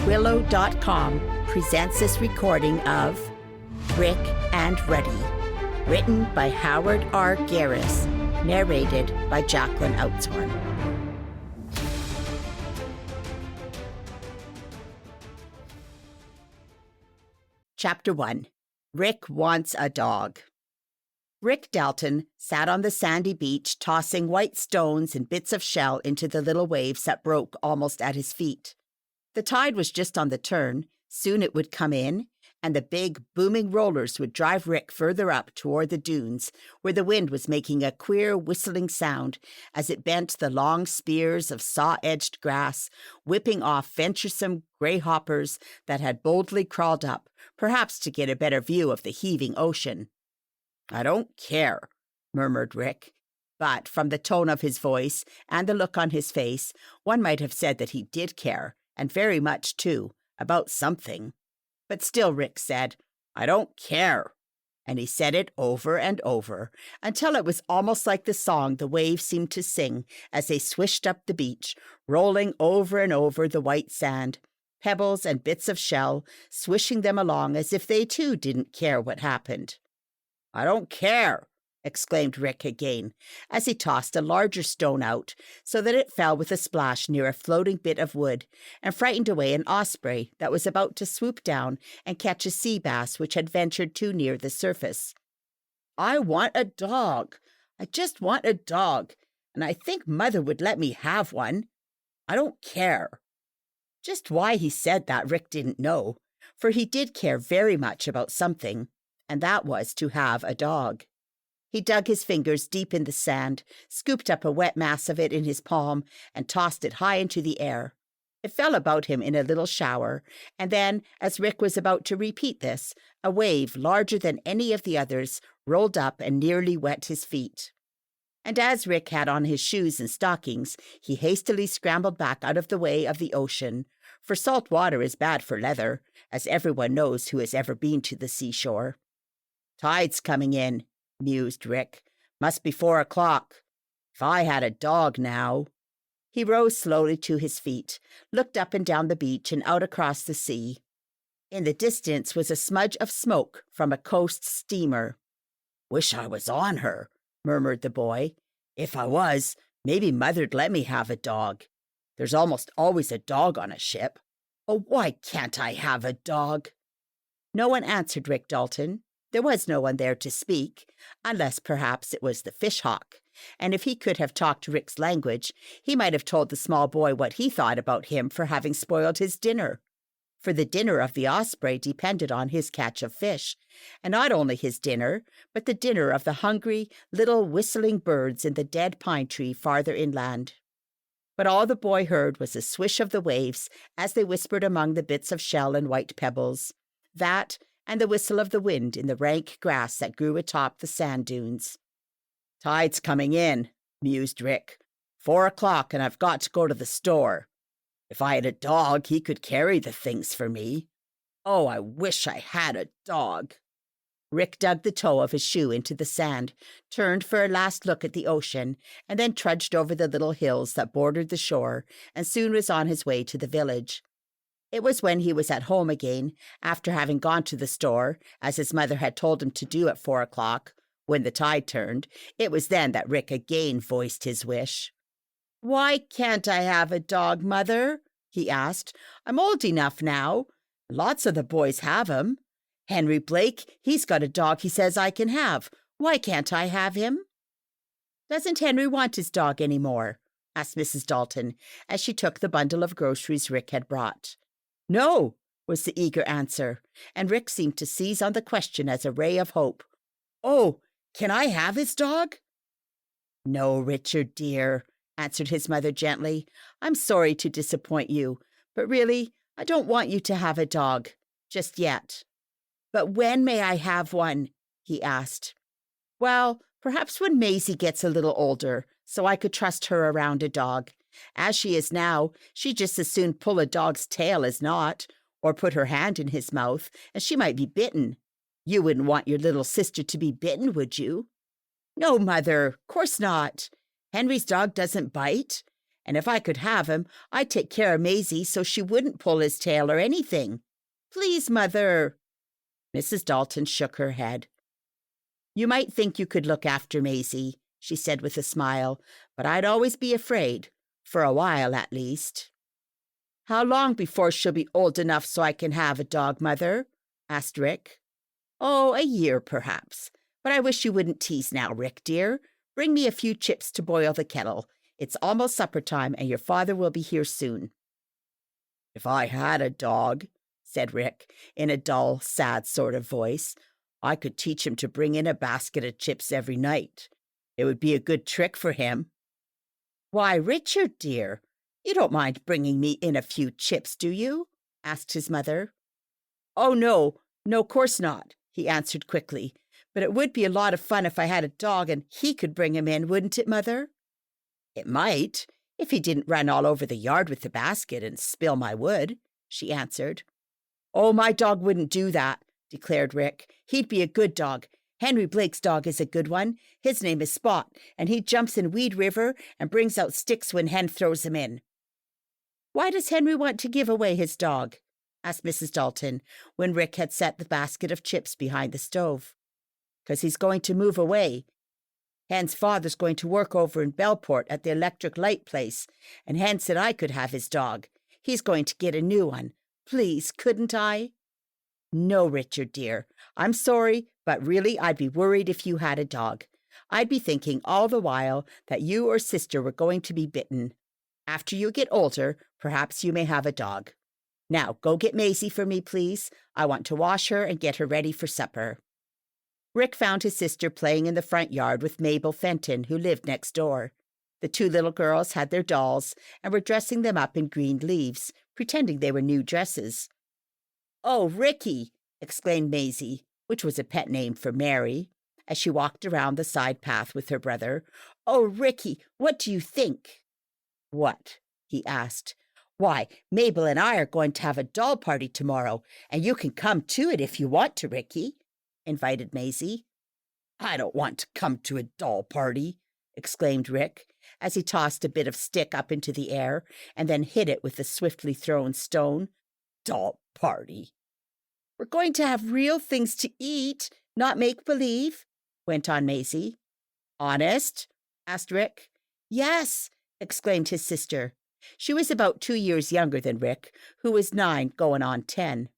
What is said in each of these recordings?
Willow.com presents this recording of Rick and Ruddy, written by Howard R. Garis, narrated by Jacqueline Outshorn. Chapter 1. Rick Wants a Dog. Rick Dalton sat on the sandy beach, tossing white stones and bits of shell into the little waves that broke almost at his feet. The tide was just on the turn. Soon it would come in, and the big, booming rollers would drive Rick further up toward the dunes, where the wind was making a queer whistling sound as it bent the long spears of saw-edged grass, whipping off venturesome greyhoppers that had boldly crawled up, perhaps to get a better view of the heaving ocean. "I don't care," murmured Rick. But from the tone of his voice and the look on his face, one might have said that he did care, and very much, too, about something. But still Rick said, "I don't care." And he said it over and over, until it was almost like the song the waves seemed to sing as they swished up the beach, rolling over and over the white sand, pebbles and bits of shell, swishing them along as if they too didn't care what happened. "I don't care," exclaimed Rick again, as he tossed a larger stone out so that it fell with a splash near a floating bit of wood and frightened away an osprey that was about to swoop down and catch a sea bass which had ventured too near the surface. "I want a dog. I just want a dog, and I think Mother would let me have one. I don't care." Just why he said that Rick didn't know, for he did care very much about something, and that was to have a dog. He dug his fingers deep in the sand, scooped up a wet mass of it in his palm, and tossed it high into the air. It fell about him in a little shower, and then, as Rick was about to repeat this, a wave larger than any of the others rolled up and nearly wet his feet. And as Rick had on his shoes and stockings, he hastily scrambled back out of the way of the ocean, for salt water is bad for leather, as everyone knows who has ever been to the seashore. "Tide's coming in," mused Rick. "Must be 4 o'clock. If I had a dog now." He rose slowly to his feet, looked up and down the beach and out across the sea. In the distance was a smudge of smoke from a coast steamer. "Wish I was on her," murmured the boy. "If I was, maybe Mother'd let me have a dog. There's almost always a dog on a ship. Oh, why can't I have a dog?" No one answered Rick Dalton. There was no one there to speak, unless perhaps it was the fish-hawk, and if he could have talked Rick's language, he might have told the small boy what he thought about him for having spoiled his dinner. For the dinner of the osprey depended on his catch of fish, and not only his dinner, but the dinner of the hungry, little whistling birds in the dead pine tree farther inland. But all the boy heard was the swish of the waves as they whispered among the bits of shell and white pebbles. That, and the whistle of the wind in the rank grass that grew atop the sand dunes. "Tide's coming in," mused Rick. 4 o'clock, and I've got to go to the store. If I had a dog, he could carry the things for me. Oh, I wish I had a dog." Rick dug the toe of his shoe into the sand, turned for a last look at the ocean, and then trudged over the little hills that bordered the shore, and soon was on his way to the village. It was when he was at home again, after having gone to the store, as his mother had told him to do at 4 o'clock, when the tide turned. It was then that Rick again voiced his wish. "Why can't I have a dog, Mother?" he asked. "I'm old enough now. Lots of the boys have 'em. Henry Blake, he's got a dog he says I can have. Why can't I have him?" "Doesn't Henry want his dog any more?" asked Mrs. Dalton, as she took the bundle of groceries Rick had brought. "No," was the eager answer, and Rick seemed to seize on the question as a ray of hope. "Oh, can I have his dog?" "No, Richard, dear," answered his mother gently. "I'm sorry to disappoint you, but really, I don't want you to have a dog, just yet." "But when may I have one?" he asked. "Well, perhaps when Maisie gets a little older, so I could trust her around a dog. As she is now, she'd just as soon pull a dog's tail as not, or put her hand in his mouth, and she might be bitten. You wouldn't want your little sister to be bitten, would you?" "No, Mother, course not. Henry's dog doesn't bite. And if I could have him, I'd take care of Maisie so she wouldn't pull his tail or anything. Please, Mother." Mrs. Dalton shook her head. "You might think you could look after Maisie," she said with a smile, "but I'd always be afraid, for a while at least." "How long before she'll be old enough so I can have a dog, Mother?" asked Rick. "Oh, a year, perhaps. But I wish you wouldn't tease now, Rick, dear. Bring me a few chips to boil the kettle. It's almost supper time, and your father will be here soon." "If I had a dog," said Rick, in a dull, sad sort of voice, "I could teach him to bring in a basket of chips every night. It would be a good trick for him." "Why, Richard, dear, you don't mind bringing me in a few chips, do you?" asked his mother. "Oh, no, course not," he answered quickly. "But it would be a lot of fun if I had a dog and he could bring 'em in, wouldn't it, Mother?" "It might, if he didn't run all over the yard with the basket and spill my wood," she answered. "Oh, my dog wouldn't do that," declared Rick. "He'd be a good dog. Henry Blake's dog is a good one. His name is Spot, and he jumps in Weed River and brings out sticks when Hen throws him in." "Why does Henry want to give away his dog?" asked Mrs. Dalton, when Rick had set the basket of chips behind the stove. "'Cause he's going to move away. Hen's father's going to work over in Bellport at the electric light place, and Hen said I could have his dog. He's going to get a new one. Please, couldn't I?" "No, Richard, dear. I'm sorry, but really I'd be worried if you had a dog. I'd be thinking all the while that you or sister were going to be bitten. After you get older, perhaps you may have a dog. Now, go get Maisie for me, please. I want to wash her and get her ready for supper." Rick found his sister playing in the front yard with Mabel Fenton, who lived next door. The two little girls had their dolls and were dressing them up in green leaves, pretending they were new dresses. "Oh, Ricky!" exclaimed Maisie, which was a pet name for Mary, as she walked around the side path with her brother. "Oh, Ricky, what do you think?" "What?" he asked. "Why, Mabel and I are going to have a doll party tomorrow, and you can come to it if you want to, Ricky," invited Maisie. "I don't want to come to a doll party," exclaimed Rick, as he tossed a bit of stick up into the air and then hit it with a swiftly thrown stone. "Doll party." "We're going to have real things to eat, not make-believe," went on Maisie. "Honest?" asked Rick. "Yes," exclaimed his sister. She was about 2 years younger than Rick, who was 9 going on 10.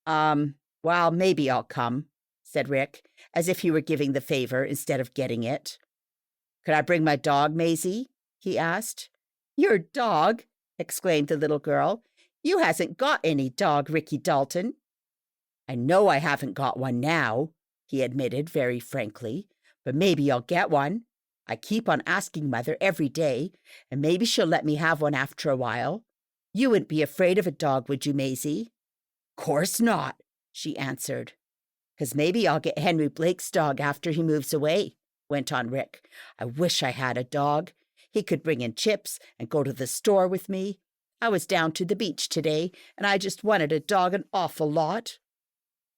Well, maybe I'll come," said Rick, as if he were giving the favor instead of getting it. "Could I bring my dog, Maisie?" he asked. "Your dog?" exclaimed the little girl. "You hasn't got any dog, Ricky Dalton." "I know I haven't got one now," he admitted very frankly, "but maybe I'll get one. I keep on asking Mother every day, and maybe she'll let me have one after a while. You wouldn't be afraid of a dog, would you, Maisie?" "Course not," she answered. "'Cause maybe I'll get Henry Blake's dog after he moves away," went on Rick. "I wish I had a dog. He could bring in chips and go to the store with me. I was down to the beach today, and I just wanted a dog an awful lot."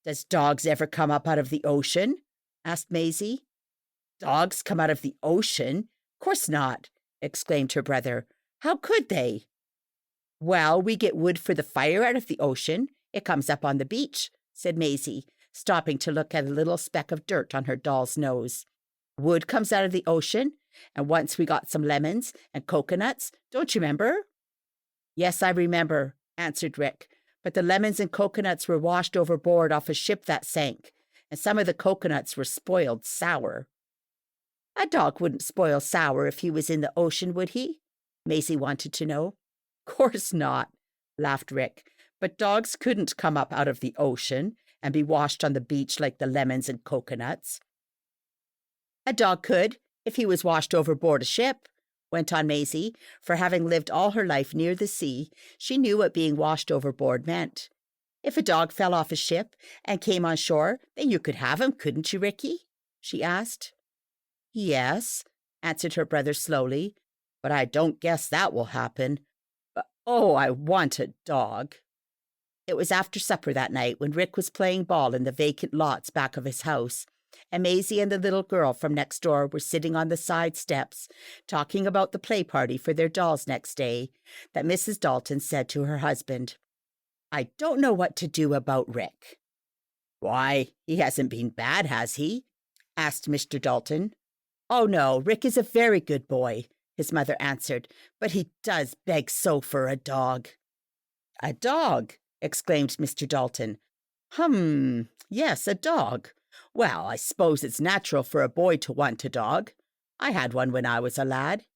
"Does dogs ever come up out of the ocean?" asked Maisie. "Dogs come out of the ocean? Course not," exclaimed her brother. "How could they?" "Well, we get wood for the fire out of the ocean. It comes up on the beach," said Maisie, stopping to look at a little speck of dirt on her doll's nose. "Wood comes out of the ocean, and once we got some lemons and coconuts. Don't you remember?" "Yes, I remember," answered Rick. "But the lemons and coconuts were washed overboard off a ship that sank, and some of the coconuts were spoiled sour." "A dog wouldn't spoil sour if he was in the ocean, would he?" Maisie wanted to know. "Course not," laughed Rick. "But dogs couldn't come up out of the ocean and be washed on the beach like the lemons and coconuts." "A dog could, if he was washed overboard a ship," went on Maisie, for having lived all her life near the sea, she knew what being washed overboard meant. "If a dog fell off a ship and came on shore, then you could have him, couldn't you, Ricky?" she asked. "Yes," answered her brother slowly, "but I don't guess that will happen. But, oh, I want a dog." It was after supper that night, when Rick was playing ball in the vacant lots back of his house, and Maisie and the little girl from next door were sitting on the side steps, talking about the play party for their dolls next day, that Mrs. Dalton said to her husband, "I don't know what to do about Rick." "Why, he hasn't been bad, has he?" asked Mr. Dalton. "Oh, no, Rick is a very good boy," his mother answered, "but he does beg so for a dog." "A dog?" exclaimed Mr. Dalton. Yes, a dog. Well, I suppose it's natural for a boy to want a dog. I had one when I was a lad."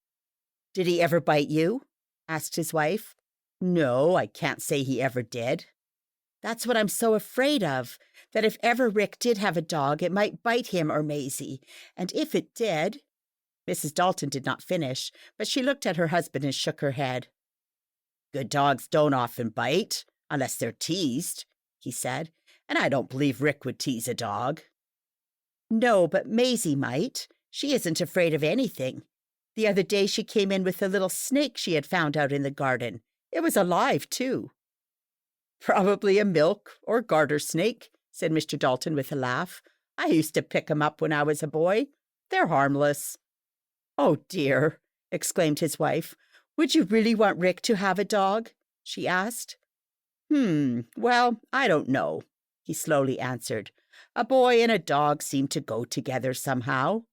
"Did he ever bite you?" asked his wife. "No, I can't say he ever did." "That's what I'm so afraid of, that if ever Rick did have a dog, it might bite him or Maisie. And if it did—" Mrs. Dalton did not finish, but she looked at her husband and shook her head. "Good dogs don't often bite, unless they're teased," he said, "and I don't believe Rick would tease a dog." "No, but Maisie might. She isn't afraid of anything. The other day she came in with a little snake she had found out in the garden. It was alive, too." "Probably a milk or garter snake," said Mr. Dalton with a laugh. "I used to pick 'em up when I was a boy. They're harmless." "Oh, dear," exclaimed his wife. "Would you really want Rick to have a dog?" she asked. Well, I don't know," he slowly answered. "A boy and a dog seem to go together somehow.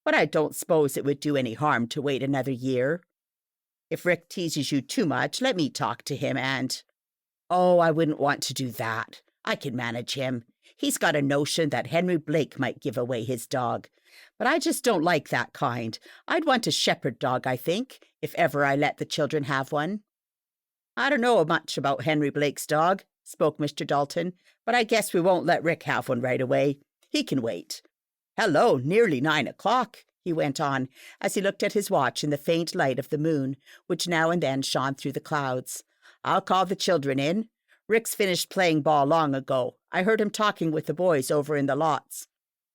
But I don't suppose it would do any harm to wait another year. If Rick teases you too much, let me talk to him and—" "Oh, I wouldn't want to do that. I can manage him. He's got a notion that Henry Blake might give away his dog. But I just don't like that kind. I'd want a shepherd dog, I think, if ever I let the children have one." "I don't know much about Henry Blake's dog," spoke Mr. Dalton, "but I guess we won't let Rick have one right away. He can wait. Hello, nearly 9 o'clock, he went on, as he looked at his watch in the faint light of the moon, which now and then shone through the clouds. "I'll call the children in. Rick's finished playing ball long ago. I heard him talking with the boys over in the lots.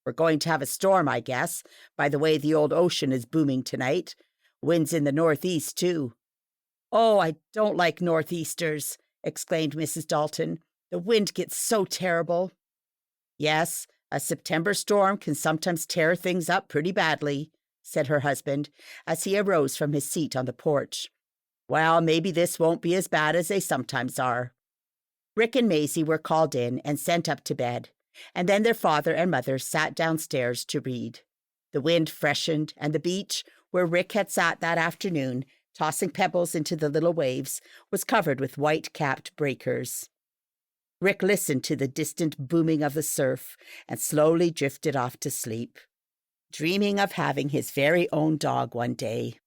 We're going to have a storm, I guess, by the way the old ocean is booming tonight. Wind's in the northeast, too." "Oh, I don't like northeasters," exclaimed Mrs. Dalton. "The wind gets so terrible." "Yes, a September storm can sometimes tear things up pretty badly," said her husband, as he arose from his seat on the porch. "Well, maybe this won't be as bad as they sometimes are." Rick and Maisie were called in and sent up to bed, and then their father and mother sat downstairs to read. The wind freshened, and the beach, where Rick had sat that afternoon, tossing pebbles into the little waves, was covered with white-capped breakers. Rick listened to the distant booming of the surf and slowly drifted off to sleep, dreaming of having his very own dog one day.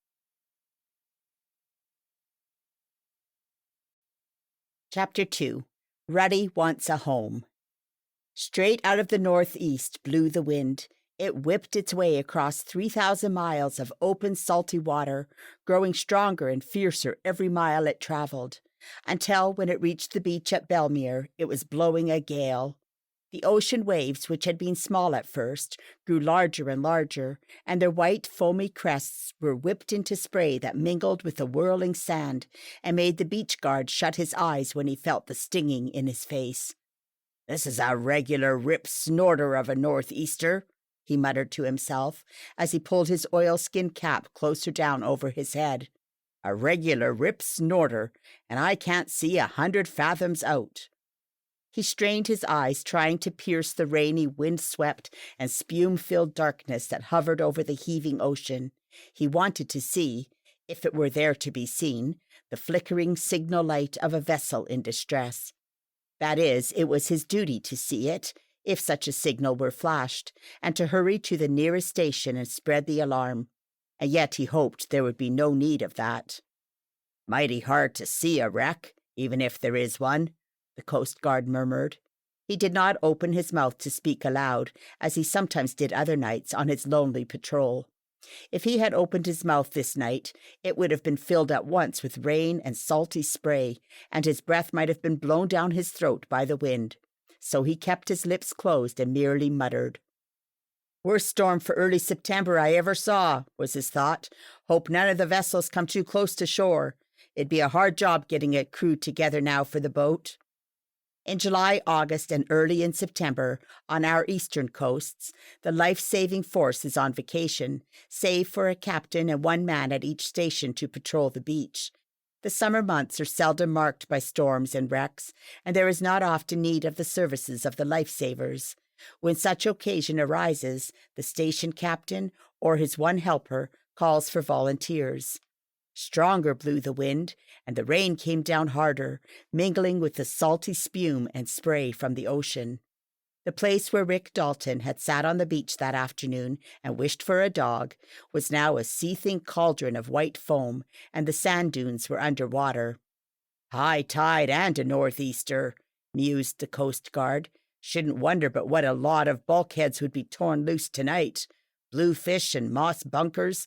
Chapter 2. Ruddy Wants a Home. Straight out of the northeast blew the wind. It whipped its way across 3,000 miles of open, salty water, growing stronger and fiercer every mile it traveled, until when it reached the beach at Belmere, it was blowing a gale. The ocean waves, which had been small at first, grew larger and larger, and their white, foamy crests were whipped into spray that mingled with the whirling sand and made the beach guard shut his eyes when he felt the stinging in his face. "This is a regular rip snorter of a northeaster," he muttered to himself as he pulled his oilskin cap closer down over his head. "A regular rip snorter, and I can't see 100 fathoms out." He strained his eyes, trying to pierce the rainy, wind-swept, and spume-filled darkness that hovered over the heaving ocean. He wanted to see, if it were there to be seen, the flickering signal light of a vessel in distress. That is, it was his duty to see it, if such a signal were flashed, and to hurry to the nearest station and spread the alarm. And yet he hoped there would be no need of that. "Mighty hard to see a wreck, even if there is one," the Coast Guard murmured. He did not open his mouth to speak aloud, as he sometimes did other nights on his lonely patrol. If he had opened his mouth this night, it would have been filled at once with rain and salty spray, and his breath might have been blown down his throat by the wind. So he kept his lips closed and merely muttered. "Worst storm for early September I ever saw," was his thought. "Hope none of the vessels come too close to shore. It'd be a hard job getting a crew together now for the boat." In July, August, and early in September, on our eastern coasts, the life-saving force is on vacation, save for a captain and one man at each station to patrol the beach. The summer months are seldom marked by storms and wrecks, and there is not often need of the services of the lifesavers. When such occasion arises, the station captain or his one helper calls for volunteers. Stronger blew the wind, and the rain came down harder, mingling with the salty spume and spray from the ocean. The place where Rick Dalton had sat on the beach that afternoon and wished for a dog was now a seething cauldron of white foam, and the sand dunes were under water. "High tide and a northeaster," mused the Coast Guard. "Shouldn't wonder but what a lot of bulkheads would be torn loose tonight. Bluefish and moss bunkers.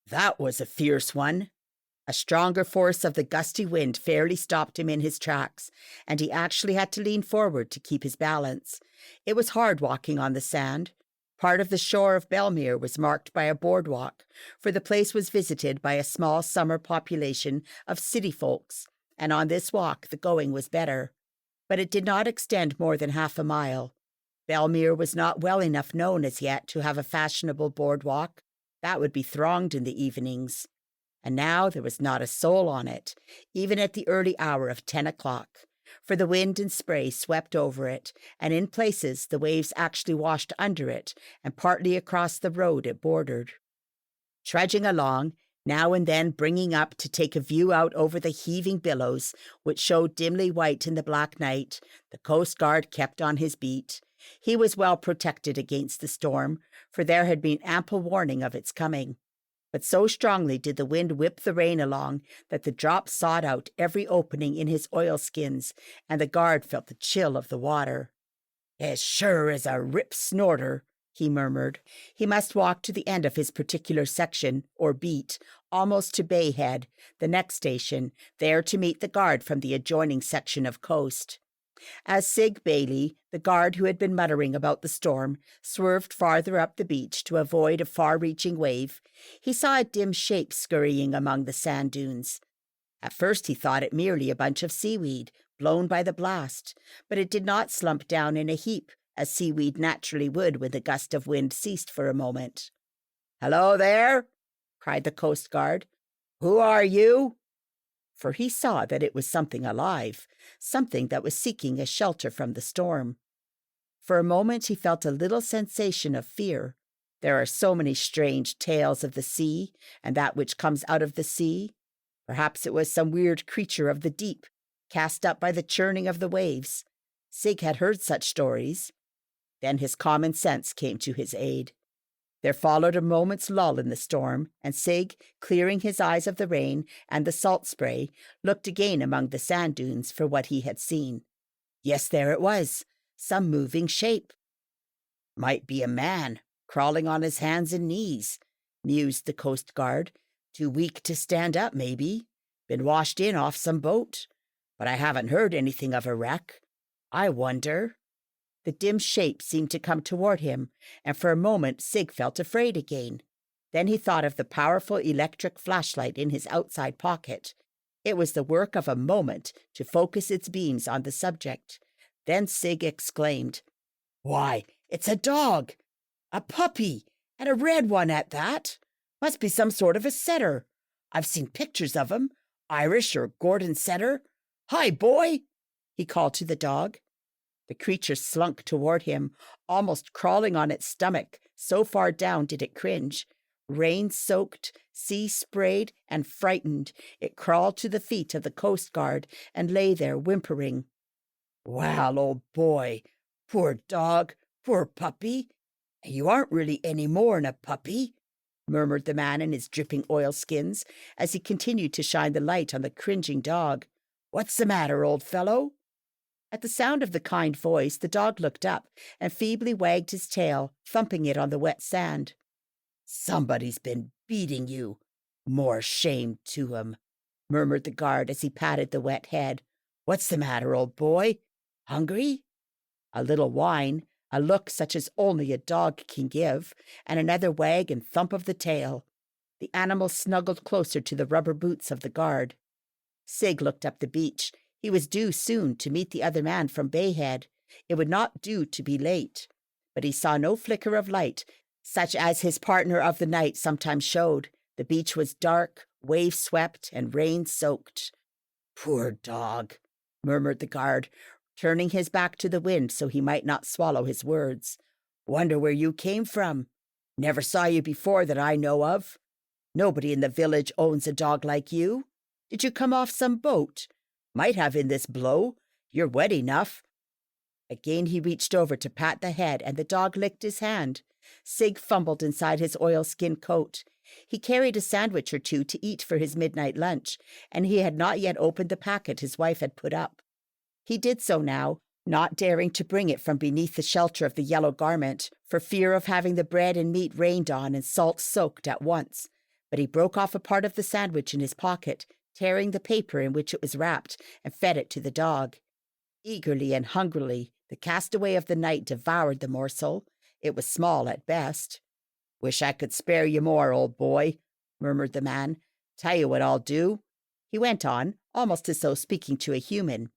That was a fierce one." A stronger force of the gusty wind fairly stopped him in his tracks, and he actually had to lean forward to keep his balance. It was hard walking on the sand. Part of the shore of Belmere was marked by a boardwalk, for the place was visited by a small summer population of city folks, and on this walk the going was better. But it did not extend more than half a mile. Belmere was not well enough known as yet to have a fashionable boardwalk. That would be thronged in the evenings. And now there was not a soul on it, even at the early hour of 10 o'clock, for the wind and spray swept over it, and in places the waves actually washed under it and partly across the road it bordered. Trudging along, now and then bringing up to take a view out over the heaving billows, which showed dimly white in the black night, the Coast Guard kept on his beat. He was well protected against the storm, for there had been ample warning of its coming. But so strongly did the wind whip the rain along that the drops sought out every opening in his oilskins, and the guard felt the chill of the water. "As sure as a rip snorter," he murmured. He must walk to the end of his particular section, or beat, almost to Bay Head, the next station, there to meet the guard from the adjoining section of coast. As Sig Bailey, the guard who had been muttering about the storm, swerved farther up the beach to avoid a far-reaching wave, he saw a dim shape scurrying among the sand dunes. At first he thought it merely a bunch of seaweed, blown by the blast, but it did not slump down in a heap, as seaweed naturally would when the gust of wind ceased for a moment. "Hello there!" cried the Coast Guard. "Who are you?" For he saw that it was something alive, something that was seeking a shelter from the storm. For a moment he felt a little sensation of fear. There are so many strange tales of the sea and that which comes out of the sea. Perhaps it was some weird creature of the deep, cast up by the churning of the waves. Sig had heard such stories. Then his common sense came to his aid. There followed a moment's lull in the storm, and Sig, clearing his eyes of the rain and the salt spray, looked again among the sand dunes for what he had seen. Yes, there it was, some moving shape. "Might be a man, crawling on his hands and knees," mused the Coast Guard. "Too weak to stand up, maybe. Been washed in off some boat. But I haven't heard anything of a wreck. I wonder—" The dim shape seemed to come toward him, and for a moment Sig felt afraid again. Then he thought of the powerful electric flashlight in his outside pocket. It was the work of a moment to focus its beams on the subject. Then Sig exclaimed, "Why, it's a dog! A puppy, and a red one at that! Must be some sort of a setter. I've seen pictures of 'em, Irish or Gordon setter. Hi, boy!" he called to the dog. The creature slunk toward him, almost crawling on its stomach, so far down did it cringe. Rain-soaked, sea-sprayed, and frightened, it crawled to the feet of the Coast Guard and lay there whimpering. "Well, old boy, poor dog, poor puppy. You aren't really any more'n a puppy," murmured the man in his dripping oilskins as he continued to shine the light on the cringing dog. "What's the matter, old fellow?" At the sound of the kind voice, the dog looked up and feebly wagged his tail, thumping it on the wet sand. "Somebody's been beating you. More shame to 'em," murmured the guard as he patted the wet head. "What's the matter, old boy? Hungry?" A little whine, a look such as only a dog can give, and another wag and thump of the tail. The animal snuggled closer to the rubber boots of the guard. Sig looked up the beach. He was due soon to meet the other man from Bayhead. It would not do to be late. But he saw no flicker of light, such as his partner of the night sometimes showed. The beach was dark, wave-swept, and rain-soaked. "Poor dog," murmured the guard, turning his back to the wind so he might not swallow his words. "Wonder where you came from. Never saw you before that I know of. Nobody in the village owns a dog like you. Did you come off some boat? Might have in this blow. You're wet enough." Again he reached over to pat the head, and the dog licked his hand. Sig fumbled inside his oilskin coat. He carried a sandwich or two to eat for his midnight lunch, and he had not yet opened the packet his wife had put up. He did so now, not daring to bring it from beneath the shelter of the yellow garment, for fear of having the bread and meat rained on and salt soaked at once. But he broke off a part of the sandwich in his pocket, tearing the paper in which it was wrapped, and fed it to the dog. Eagerly and hungrily, the castaway of the night devoured the morsel. It was small at best. "Wish I could spare you more, old boy," murmured the man. "Tell you what I'll do," he went on, almost as though speaking to a human.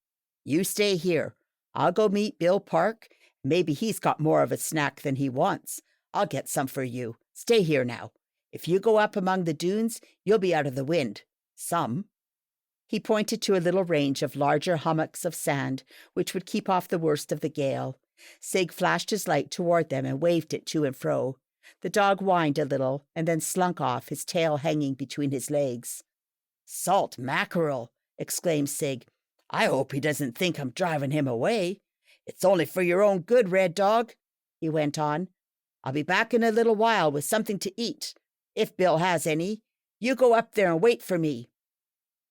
"You stay here. I'll go meet Bill Park. Maybe he's got more of a snack than he wants. I'll get some for you. Stay here now. If you go up among the dunes, you'll be out of the wind. Some." He pointed to a little range of larger hummocks of sand, which would keep off the worst of the gale. Sig flashed his light toward them and waved it to and fro. The dog whined a little and then slunk off, his tail hanging between his legs. "Salt mackerel!" exclaimed Sig. "I hope he doesn't think I'm driving him away. It's only for your own good, Red Dog," he went on. "I'll be back in a little while with something to eat, if Bill has any. You go up there and wait for me."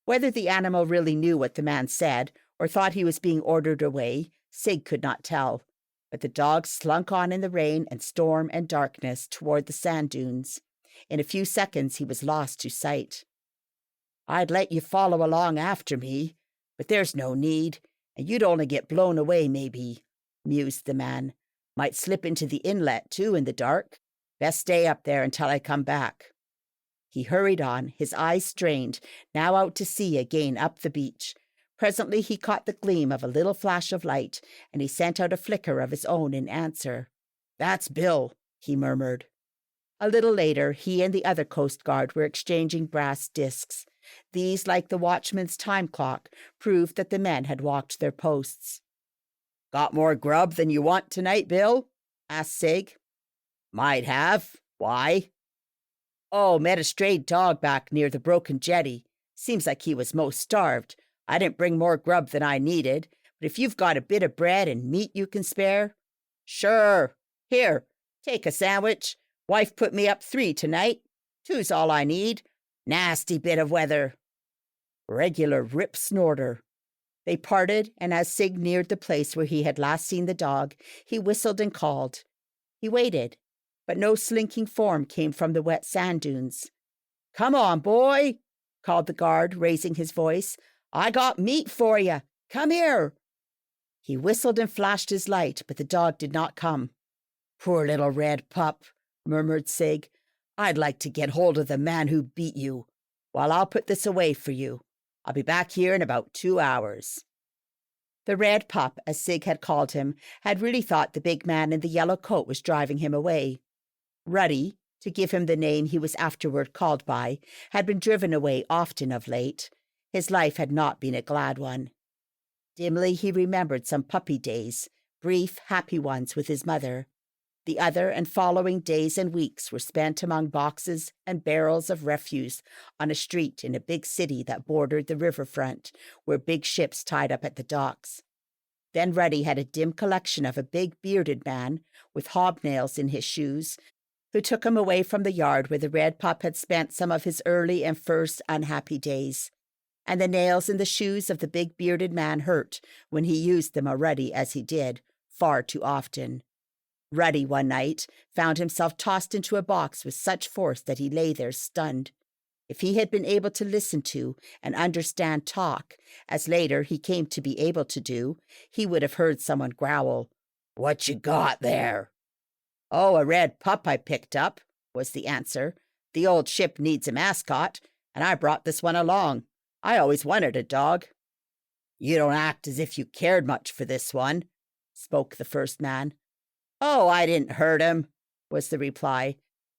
Whether the animal really knew what the man said, or thought he was being ordered away, Sig could not tell. But the dog slunk on in the rain and storm and darkness toward the sand dunes. In a few seconds he was lost to sight. "I'd let you follow along after me, but there's no need, and you'd only get blown away maybe," mused the man. "Might slip into the inlet, too, in the dark. Best stay up there until I come back." He hurried on, his eyes strained, now out to sea again up the beach. Presently he caught the gleam of a little flash of light, and he sent out a flicker of his own in answer. "That's Bill," he murmured. A little later, he and the other Coast Guard were exchanging brass discs. These, like the watchman's time clock, proved that the men had walked their posts. "Got more grub than you want tonight, Bill?" asked Sig. "Might have. Why?" "Oh, met a stray dog back near the broken jetty. Seems like he was most starved. I didn't bring more grub than I needed, but if you've got a bit of bread and meat you can spare—" "Sure. Here, take a sandwich. Wife put me up 3 tonight. 2's all I need. Nasty bit of weather." Regular rip snorter. They parted, and as Sig neared the place where he had last seen the dog, he whistled and called. He waited, but no slinking form came from the wet sand dunes. "Come on, boy," called the guard, raising his voice. "I got meat for you. Come here." He whistled and flashed his light, but the dog did not come. "Poor little red pup," murmured Sig. "I'd like to get hold of the man who beat you. Well, I'll put this away for you. I'll be back here in about 2 hours. The red pup, as Sig had called him, had really thought the big man in the yellow coat was driving him away. Ruddy, to give him the name he was afterward called by, had been driven away often of late. His life had not been a glad one. Dimly he remembered some puppy days, brief, happy ones with his mother. The other and following days and weeks were spent among boxes and barrels of refuse on a street in a big city that bordered the riverfront, where big ships tied up at the docks. Then Ruddy had a dim collection of a big bearded man with hobnails in his shoes, who took him away from the yard where the red pup had spent some of his early and first unhappy days. And the nails in the shoes of the big bearded man hurt when he used them already as he did, far too often. Ruddy, one night, found himself tossed into a box with such force that he lay there stunned. If he had been able to listen to and understand talk, as later he came to be able to do, he would have heard someone growl, "What you got there?" "Oh, a red pup I picked up," was the answer. "The old ship needs a mascot, and I brought this one along. I always wanted a dog." "You don't act as if you cared much for this one," spoke the first man. "Oh, I didn't hurt him," was the reply.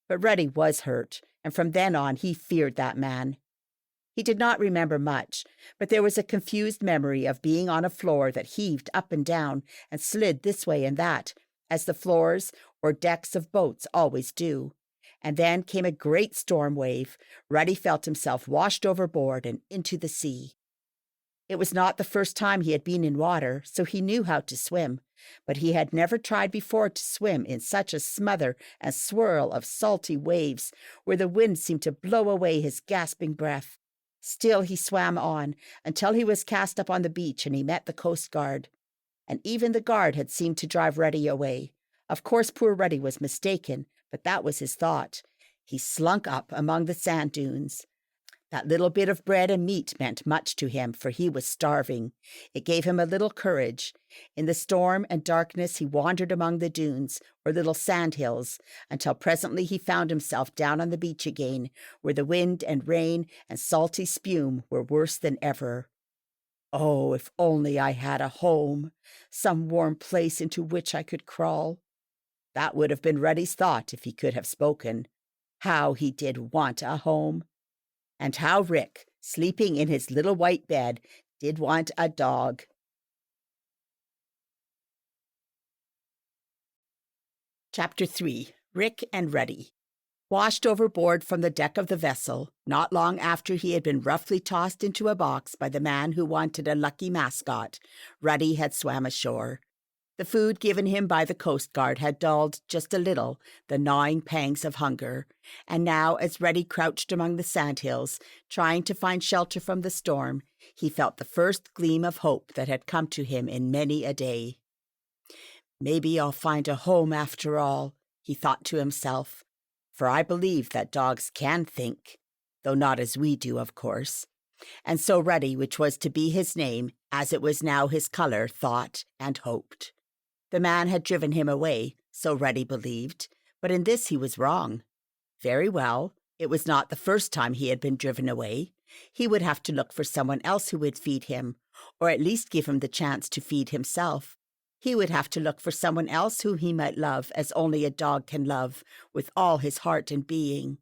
But Ruddy was hurt, and from then on he feared that man. He did not remember much, but there was a confused memory of being on a floor that heaved up and down and slid this way and that, as the floors or decks of boats always do. And then came a great storm wave. Ruddy felt himself washed overboard and into the sea. It was not the first time he had been in water, so he knew how to swim, but he had never tried before to swim in such a smother and swirl of salty waves where the wind seemed to blow away his gasping breath. Still he swam on until he was cast up on the beach and he met the Coast Guard. And even the guard had seemed to drive Ruddy away. Of course poor Ruddy was mistaken, but that was his thought. He slunk up among the sand dunes. That little bit of bread and meat meant much to him, for he was starving. It gave him a little courage. In the storm and darkness he wandered among the dunes, or little sand hills, until presently he found himself down on the beach again, where the wind and rain and salty spume were worse than ever. "Oh, if only I had a home, some warm place into which I could crawl." That would have been Ruddy's thought if he could have spoken. How he did want a home! And how Rick, sleeping in his little white bed, did want a dog. Chapter 3. Rick and Ruddy. Washed overboard from the deck of the vessel, not long after he had been roughly tossed into a box by the man who wanted a lucky mascot, Ruddy had swam ashore. The food given him by the Coast Guard had dulled just a little the gnawing pangs of hunger, and now as Ruddy crouched among the sandhills, trying to find shelter from the storm, he felt the first gleam of hope that had come to him in many a day. "Maybe I'll find a home after all," he thought to himself, "for I believe that dogs can think, though not as we do, of course." And so Ruddy, which was to be his name, as it was now his color, thought and hoped. The man had driven him away, so Ruddy believed, but in this he was wrong. Very well, it was not the first time he had been driven away. He would have to look for someone else who would feed him, or at least give him the chance to feed himself. He would have to look for someone else whom he might love as only a dog can love, with all his heart and being.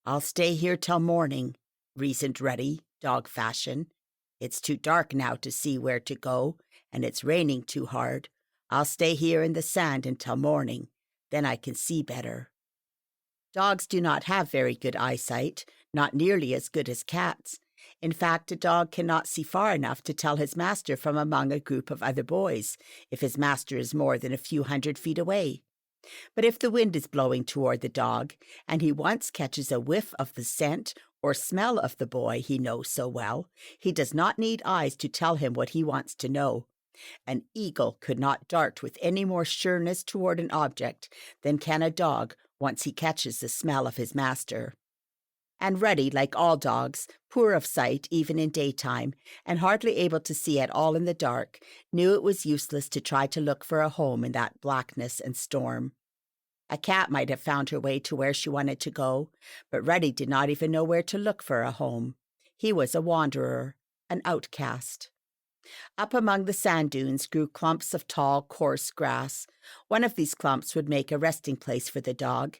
"I'll stay here till morning," reasoned Ruddy, dog fashion. "It's too dark now to see where to go, and it's raining too hard. I'll stay here in the sand until morning. Then I can see better." Dogs do not have very good eyesight, not nearly as good as cats. In fact, a dog cannot see far enough to tell his master from among a group of other boys, if his master is more than a few 100 feet away. But if the wind is blowing toward the dog, and he once catches a whiff of the scent or smell of the boy he knows so well, he does not need eyes to tell him what he wants to know. An eagle could not dart with any more sureness toward an object than can a dog once he catches the smell of his master. And Ruddy, like all dogs, poor of sight even in daytime, and hardly able to see at all in the dark, knew it was useless to try to look for a home in that blackness and storm. A cat might have found her way to where she wanted to go, but Ruddy did not even know where to look for a home. He was a wanderer, an outcast. Up among the sand dunes grew clumps of tall, coarse grass. One of these clumps would make a resting place for the dog.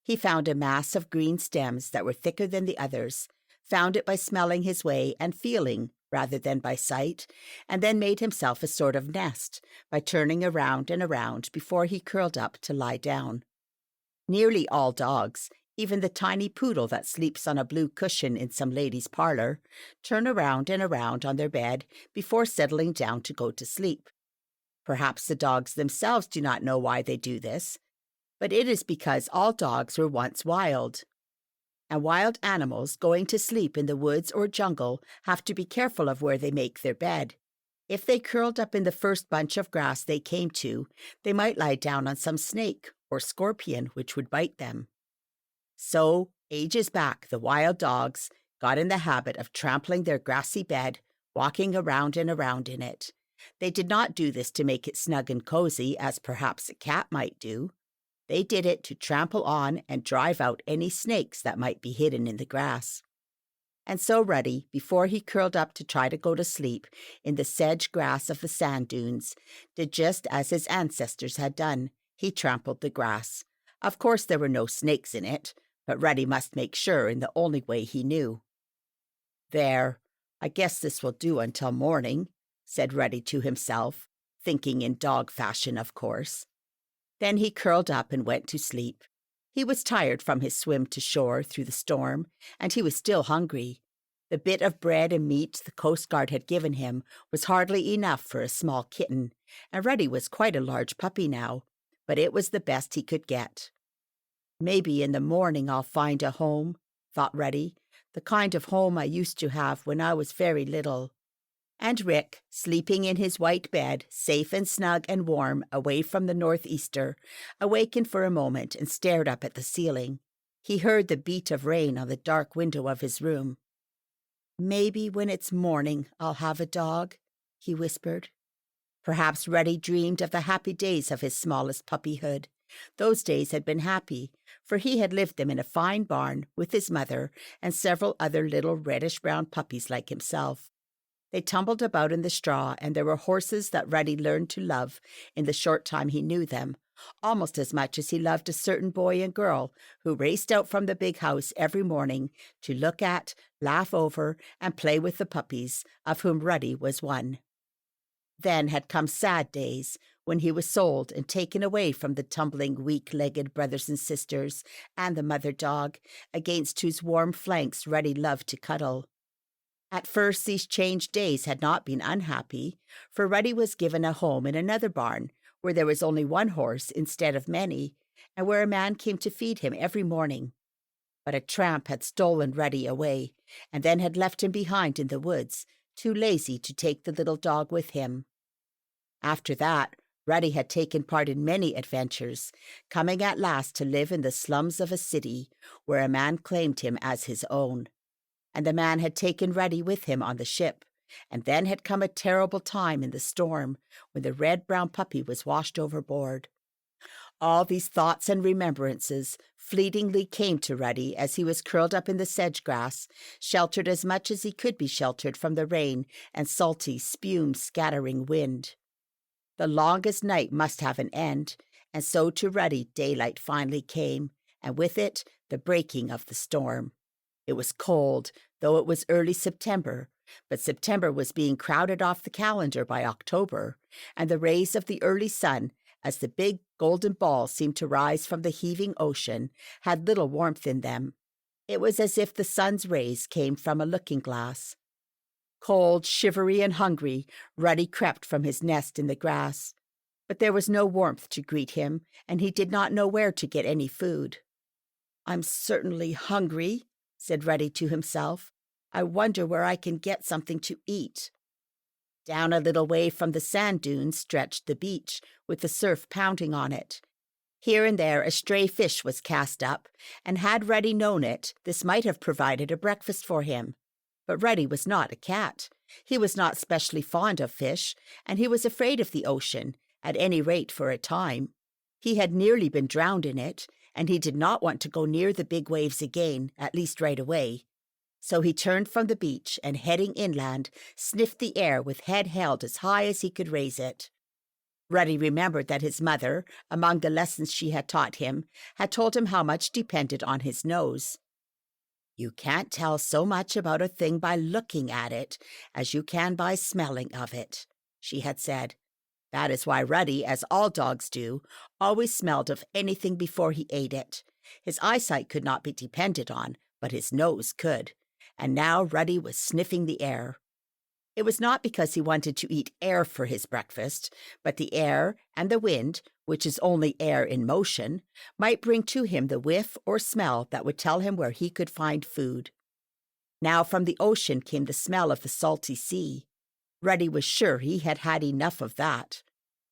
He found a mass of green stems that were thicker than the others, found it by smelling his way and feeling rather than by sight, and then made himself a sort of nest by turning around and around before he curled up to lie down. Nearly all dogs, even the tiny poodle that sleeps on a blue cushion in some lady's parlor, turn around and around on their bed before settling down to go to sleep. Perhaps the dogs themselves do not know why they do this, but it is because all dogs were once wild. And wild animals going to sleep in the woods or jungle have to be careful of where they make their bed. If they curled up in the first bunch of grass they came to, they might lie down on some snake or scorpion which would bite them. So, ages back, the wild dogs got in the habit of trampling their grassy bed, walking around and around in it. They did not do this to make it snug and cozy, as perhaps a cat might do. They did it to trample on and drive out any snakes that might be hidden in the grass. And so Ruddy, before he curled up to try to go to sleep in the sedge grass of the sand dunes, did just as his ancestors had done. He trampled the grass. Of course there were no snakes in it, but Ruddy must make sure in the only way he knew. "There, I guess this will do until morning," said Ruddy to himself, thinking in dog fashion, of course. Then he curled up and went to sleep. He was tired from his swim to shore through the storm, and he was still hungry. The bit of bread and meat the Coast Guard had given him was hardly enough for a small kitten, and Ruddy was quite a large puppy now, but it was the best he could get. "Maybe in the morning I'll find a home," thought Ruddy, "the kind of home I used to have when I was very little." And Rick, sleeping in his white bed, safe and snug and warm away from the northeaster, awakened for a moment and stared up at the ceiling. He heard the beat of rain on the dark window of his room. "Maybe when it's morning I'll have a dog," he whispered. Perhaps Ruddy dreamed of the happy days of his smallest puppyhood. Those days had been happy, for he had lived them in a fine barn with his mother and several other little reddish-brown puppies like himself. They tumbled about in the straw, and there were horses that Ruddy learned to love in the short time he knew them, almost as much as he loved a certain boy and girl who raced out from the big house every morning to look at, laugh over, and play with the puppies, of whom Ruddy was one. Then had come sad days, when he was sold and taken away from the tumbling, weak-legged brothers and sisters and the mother dog, against whose warm flanks Ruddy loved to cuddle. At first these changed days had not been unhappy, for Ruddy was given a home in another barn, where there was only one horse instead of many, and where a man came to feed him every morning. But a tramp had stolen Ruddy away, and then had left him behind in the woods, too lazy to take the little dog with him. After that, Ruddy had taken part in many adventures, coming at last to live in the slums of a city, where a man claimed him as his own. And the man had taken Ruddy with him on the ship, and then had come a terrible time in the storm, when the red-brown puppy was washed overboard. All these thoughts and remembrances fleetingly came to Ruddy as he was curled up in the sedge-grass, sheltered as much as he could be sheltered from the rain and salty, spume-scattering wind. The longest night must have an end, and so to Ruddy daylight finally came, and with it the breaking of the storm. It was cold, though it was early September, but September was being crowded off the calendar by October, and the rays of the early sun, as the big golden ball seemed to rise from the heaving ocean, had little warmth in them. It was as if the sun's rays came from a looking-glass. Cold, shivery, and hungry, Ruddy crept from his nest in the grass. But there was no warmth to greet him, and he did not know where to get any food. "I'm certainly hungry," said Ruddy to himself. "I wonder where I can get something to eat." Down a little way from the sand dunes stretched the beach, with the surf pounding on it. Here and there a stray fish was cast up, and had Ruddy known it, this might have provided a breakfast for him. But Ruddy was not a cat. He was not specially fond of fish, and he was afraid of the ocean, at any rate for a time. He had nearly been drowned in it, and he did not want to go near the big waves again, at least right away. So he turned from the beach and, heading inland, sniffed the air with head held as high as he could raise it. Ruddy remembered that his mother, among the lessons she had taught him, had told him how much depended on his nose. "You can't tell so much about a thing by looking at it as you can by smelling of it," she had said. That is why Ruddy, as all dogs do, always smelled of anything before he ate it. His eyesight could not be depended on, but his nose could. And now Ruddy was sniffing the air. It was not because he wanted to eat air for his breakfast, but the air and the wind, which is only air in motion, might bring to him the whiff or smell that would tell him where he could find food. Now from the ocean came the smell of the salty sea. Ruddy was sure he had had enough of that.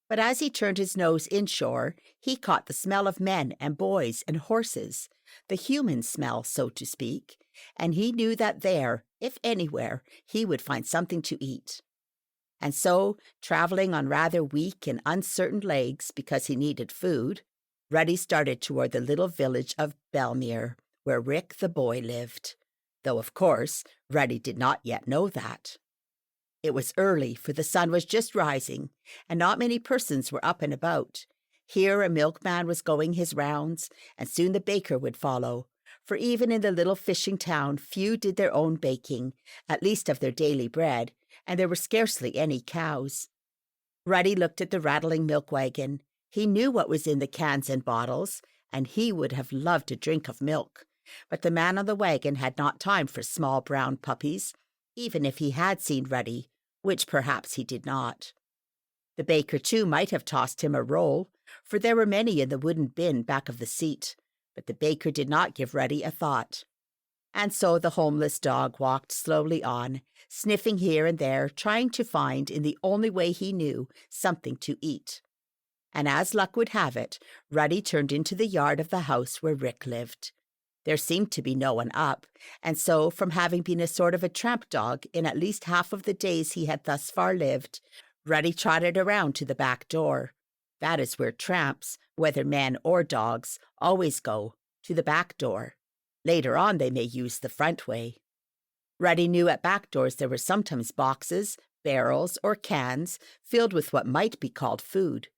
But as he turned his nose inshore, he caught the smell of men and boys and horses, the human smell, so to speak, and he knew that there, if anywhere, he would find something to eat. And so, traveling on rather weak and uncertain legs because he needed food, Ruddy started toward the little village of Belmere, where Rick the boy lived. though of course Ruddy did not yet know that. It was early, for the sun was just rising, and not many persons were up and about. Here a milkman was going his rounds, and soon the baker would follow, for even in the little fishing town few did their own baking, at least of their daily bread, and there were scarcely any cows. Ruddy looked at the rattling milk wagon. He knew what was in the cans and bottles, and he would have loved a drink of milk. But the man on the wagon had not time for small brown puppies, even if he had seen Ruddy, which perhaps he did not. The baker, too, might have tossed him a roll, for there were many in the wooden bin back of the seat, but the baker did not give Ruddy a thought. And so the homeless dog walked slowly on, sniffing here and there, trying to find, in the only way he knew, something to eat. And as luck would have it, Ruddy turned into the yard of the house where Rick lived. There seemed to be no one up, and so, from having been a sort of a tramp dog in at least half of the days he had thus far lived, Ruddy trotted around to the back door. That is where tramps, whether men or dogs, always go, to the back door. Later on they may use the front way. Ruddy knew at back doors there were sometimes boxes, barrels, or cans filled with what might be called food.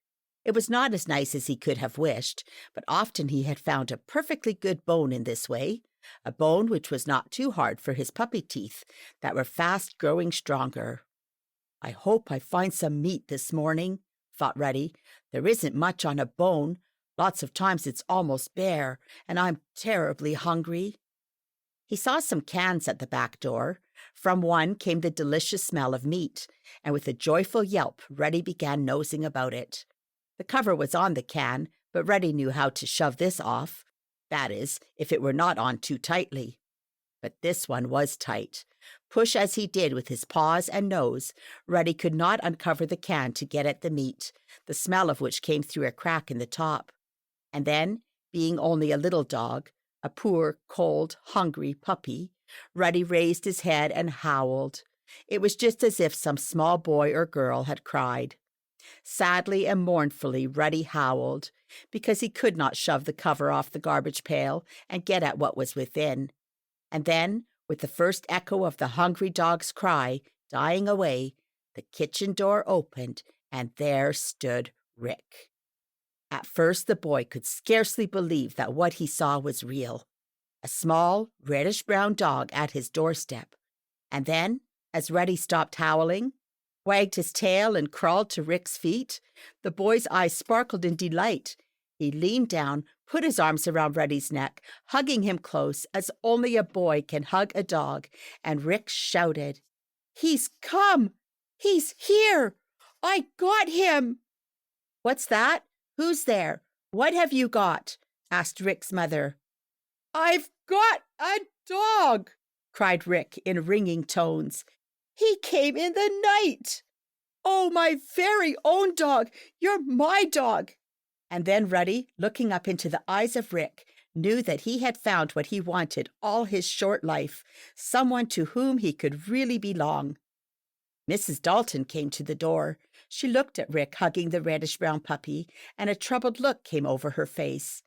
It was not as nice as he could have wished, but often he had found a perfectly good bone in this way, a bone which was not too hard for his puppy teeth that were fast growing stronger. "I hope I find some meat this morning," thought Ruddy. "There isn't much on a bone. Lots of times it's almost bare, and I'm terribly hungry." He saw some cans at the back door. From one came the delicious smell of meat, and with a joyful yelp, Ruddy began nosing about it. The cover was on the can, but Ruddy knew how to shove this off. That is, if it were not on too tightly. But this one was tight. Push as he did with his paws and nose, Ruddy could not uncover the can to get at the meat, the smell of which came through a crack in the top. And then, being only a little dog, a poor, cold, hungry puppy, Ruddy raised his head and howled. It was just as if some small boy or girl had cried. Sadly and mournfully Ruddy howled, because he could not shove the cover off the garbage pail and get at what was within. And then, with the first echo of the hungry dog's cry dying away, the kitchen door opened, and there stood Rick. At first the boy could scarcely believe that what he saw was real. A small, reddish-brown dog at his doorstep. And then, as Ruddy stopped howling, wagged his tail and crawled to Rick's feet, the boy's eyes sparkled in delight. He leaned down, put his arms around Ruddy's neck, hugging him close as only a boy can hug a dog, and Rick shouted, "He's come! He's here! I got him!" "What's that? Who's there? What have you got?" asked Rick's mother. "I've got a dog!" cried Rick in ringing tones. "He came in the night! Oh, my very own dog! You're my dog!" And then Ruddy, looking up into the eyes of Rick, knew that he had found what he wanted all his short life, someone to whom he could really belong. Mrs. Dalton came to the door. She looked at Rick hugging the reddish-brown puppy, and a troubled look came over her face.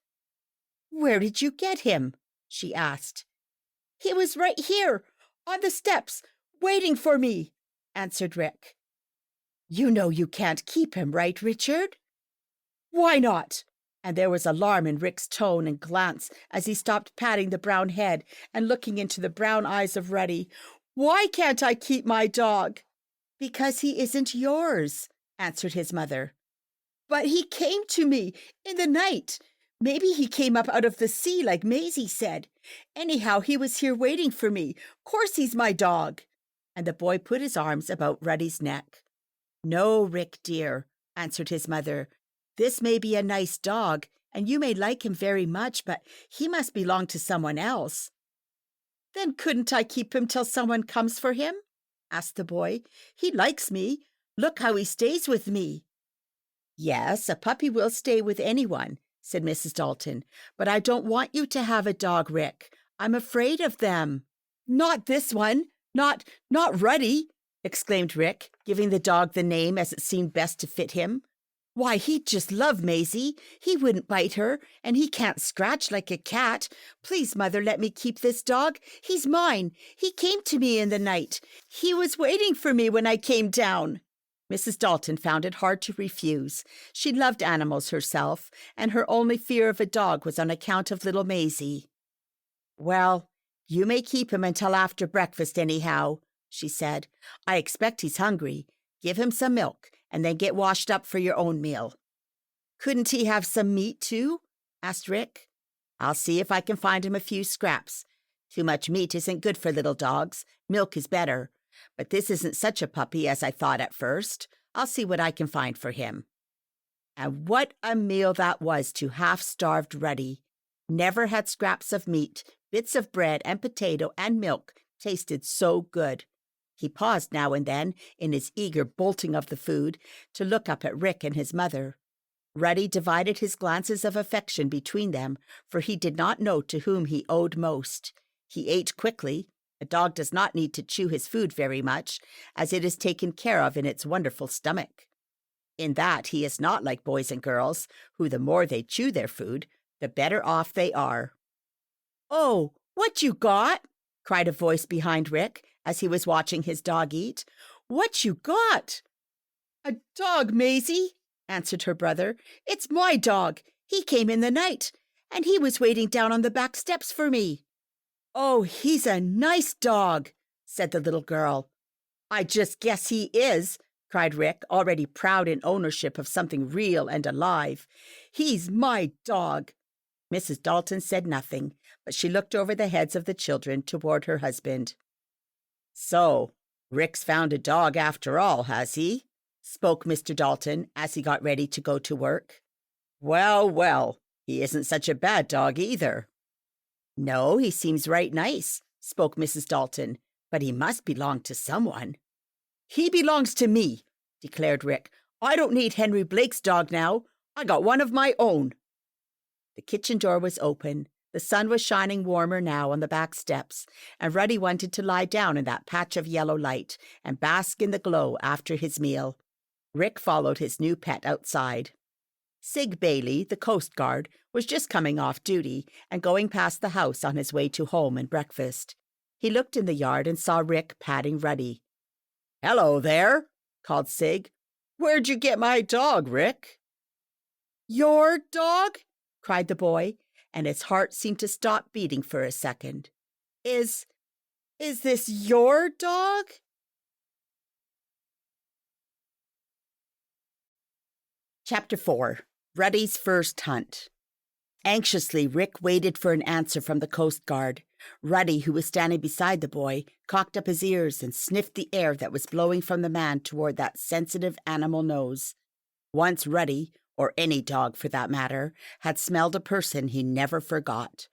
"Where did you get him?" she asked. "He was right here, on the steps, waiting for me," answered Rick. "You know you can't keep him, right, Richard?" "Why not?" And there was alarm in Rick's tone and glance as he stopped patting the brown head and looking into the brown eyes of Ruddy. "Why can't I keep my dog?" "Because he isn't yours," answered his mother. "But he came to me in the night. Maybe he came up out of the sea like Maisie said. Anyhow, he was here waiting for me. Course he's my dog." And the boy put his arms about Ruddy's neck. "No, Rick, dear," answered his mother. "This may be a nice dog, and you may like him very much, but he must belong to someone else." "Then couldn't I keep him till someone comes for him?" asked the boy. "He likes me. Look how he stays with me." "Yes, a puppy will stay with anyone," said Mrs. Dalton. "But I don't want you to have a dog, Rick. I'm afraid of them." "Not this one. Not Ruddy," exclaimed Rick, giving the dog the name as it seemed best to fit him. Why, he'd just love Maisie. He wouldn't bite her, and he can't scratch like a cat. Please, Mother, let me keep this dog. He's mine. He came to me in the night. He was waiting for me when I came down." Mrs. Dalton found it hard to refuse. She loved animals herself, and her only fear of a dog was on account of little Maisie. "Well, you may keep him until after breakfast anyhow," she said. "I expect he's hungry. Give him some milk, and then get washed up for your own meal." "Couldn't he have some meat, too?" asked Rick. "I'll see if I can find him a few scraps. Too much meat isn't good for little dogs. Milk is better. But this isn't such a puppy as I thought at first. I'll see what I can find for him." And what a meal that was to half-starved Ruddy. Never had scraps of meat, bits of bread and potato and milk tasted so good. He paused now and then in his eager bolting of the food to look up at Rick and his mother. Ruddy divided his glances of affection between them, for he did not know to whom he owed most. He ate quickly. A dog does not need to chew his food very much, as it is taken care of in its wonderful stomach. In that he is not like boys and girls, who the more they chew their food, the better off they are. "Oh, what you got?" cried a voice behind Rick as he was watching his dog eat. "What you got?" "A dog, Maisie," answered her brother. "It's my dog. He came in the night, and he was waiting down on the back steps for me." "Oh, he's a nice dog," said the little girl. "I just guess he is," cried Rick, already proud in ownership of something real and alive. "He's my dog." Mrs. Dalton said nothing, but she looked over the heads of the children toward her husband. "So, Rick's found a dog after all, has he?" spoke Mr. Dalton as he got ready to go to work. "Well, well, he isn't such a bad dog either." "No, he seems right nice," spoke Mrs. Dalton, "but he must belong to someone." "He belongs to me," declared Rick. "I don't need Henry Blake's dog now. I got one of my own." The kitchen door was open. The sun was shining warmer now on the back steps, and Ruddy wanted to lie down in that patch of yellow light and bask in the glow after his meal. Rick followed his new pet outside. Sig Bailey, the Coast Guard, was just coming off duty and going past the house on his way to home and breakfast. He looked in the yard and saw Rick patting Ruddy. "Hello there," called Sig. "Where'd you get my dog, Rick?" "Your dog?" cried the boy, and his heart seemed to stop beating for a second. Is this your dog?" Chapter 4. Ruddy's First Hunt. Anxiously, Rick waited for an answer from the Coast Guard. Ruddy, who was standing beside the boy, cocked up his ears and sniffed the air that was blowing from the man toward that sensitive animal nose. Once Ruddy, or any dog for that matter, had smelled a person he never forgot.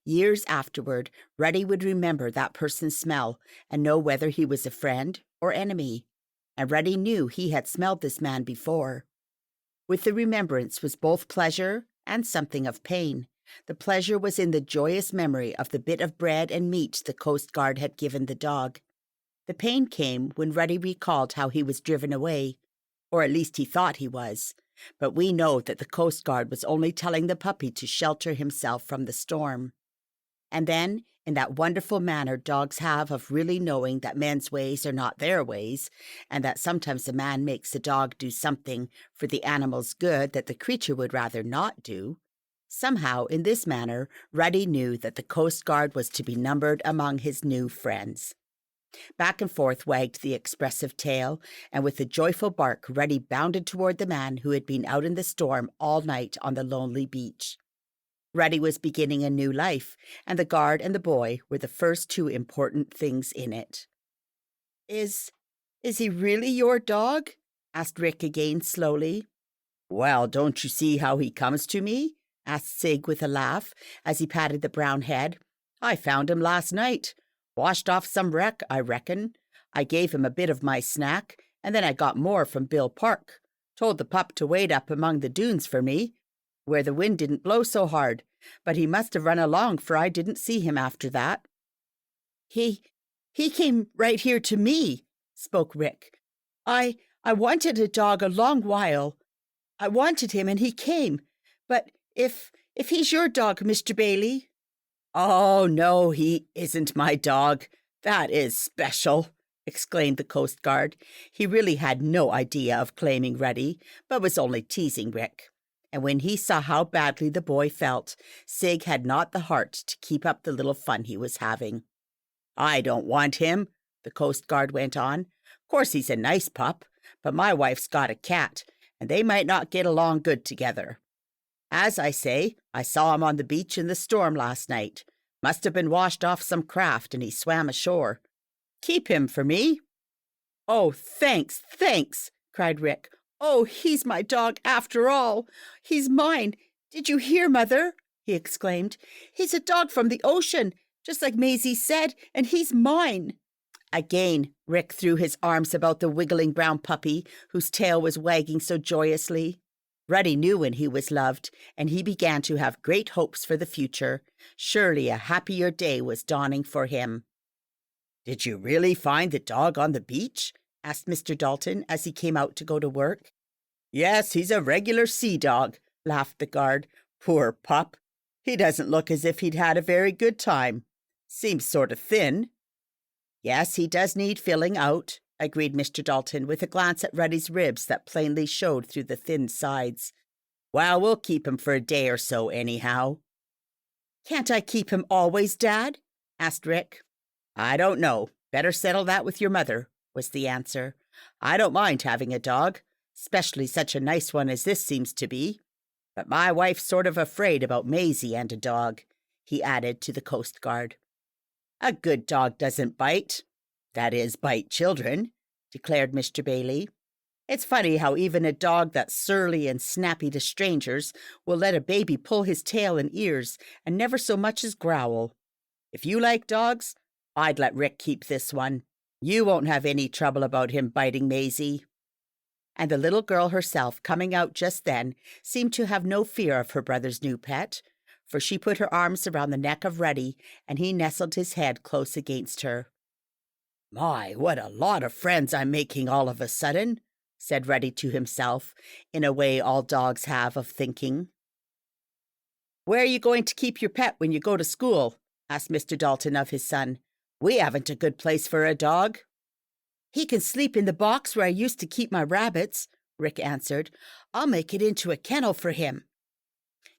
Years afterward, Ruddy would remember that person's smell and know whether he was a friend or enemy. And Ruddy knew he had smelled this man before. With the remembrance was both pleasure and something of pain. The pleasure was in the joyous memory of the bit of bread and meat the Coast Guard had given the dog. The pain came when Ruddy recalled how he was driven away, or at least he thought he was. But we know that the Coast Guard was only telling the puppy to shelter himself from the storm. And then, in that wonderful manner dogs have of really knowing that men's ways are not their ways, and that sometimes a man makes a dog do something for the animal's good that the creature would rather not do, somehow, in this manner, Ruddy knew that the Coast Guard was to be numbered among his new friends. Back and forth wagged the expressive tail, and with a joyful bark Ruddy bounded toward the man who had been out in the storm all night on the lonely beach. Ruddy was beginning a new life, and the guard and the boy were the first two important things in it. Is he really your dog?" asked Rick again slowly. "Well, don't you see how he comes to me?" asked Sig with a laugh as he patted the brown head. "I found him last night. Washed off some wreck, I reckon. I gave him a bit of my snack, and then I got more from Bill Park. Told the pup to wait up among the dunes for me, where the wind didn't blow so hard, but he must have run along, for I didn't see him after that." He came right here to me," spoke Rick. I wanted a dog a long while. I wanted him and he came. But if he's your dog, Mr. Bailey." "Oh, no, he isn't my dog. That is special," exclaimed the Coast Guard. He really had no idea of claiming Ruddy, but was only teasing Rick. And when he saw how badly the boy felt, Sig had not the heart to keep up the little fun he was having. "I don't want him," the Coast Guard went on. "Course he's a nice pup, but my wife's got a cat, and they might not get along good together. As I say, I saw him on the beach in the storm last night. Must have been washed off some craft and he swam ashore. Keep him for me." "Oh, thanks, thanks," cried Rick. "Oh, he's my dog after all. He's mine. Did you hear, Mother?" he exclaimed. "He's a dog from the ocean, just like Maisie said, and he's mine." Again, Rick threw his arms about the wiggling brown puppy, whose tail was wagging so joyously. Ruddy knew when he was loved, and he began to have great hopes for the future. Surely a happier day was dawning for him. "Did you really find the dog on the beach?" asked Mr. Dalton as he came out to go to work. "Yes, he's a regular sea dog," laughed the guard. "Poor pup. He doesn't look as if he'd had a very good time. Seems sort of thin." "Yes, he does need filling out," agreed Mr. Dalton, with a glance at Ruddy's ribs that plainly showed through the thin sides. "Well, we'll keep him for a day or so anyhow." "Can't I keep him always, Dad?" asked Rick. "I don't know. Better settle that with your mother," was the answer. "I don't mind having a dog, especially such a nice one as this seems to be. But my wife's sort of afraid about Maisie and a dog," he added to the Coast Guard. "A good dog doesn't bite. That is, bite children," declared Mr. Bailey. "It's funny how even a dog that's surly and snappy to strangers will let a baby pull his tail and ears and never so much as growl. If you like dogs, I'd let Rick keep this one. You won't have any trouble about him biting Maisie." And the little girl herself, coming out just then, seemed to have no fear of her brother's new pet, for she put her arms around the neck of Ruddy, and he nestled his head close against her. "My, what a lot of friends I'm making all of a sudden," said Ruddy to himself, in a way all dogs have of thinking. "Where are you going to keep your pet when you go to school?" asked Mr. Dalton of his son. "We haven't a good place for a dog." "He can sleep in the box where I used to keep my rabbits," Rick answered. "I'll make it into a kennel for him."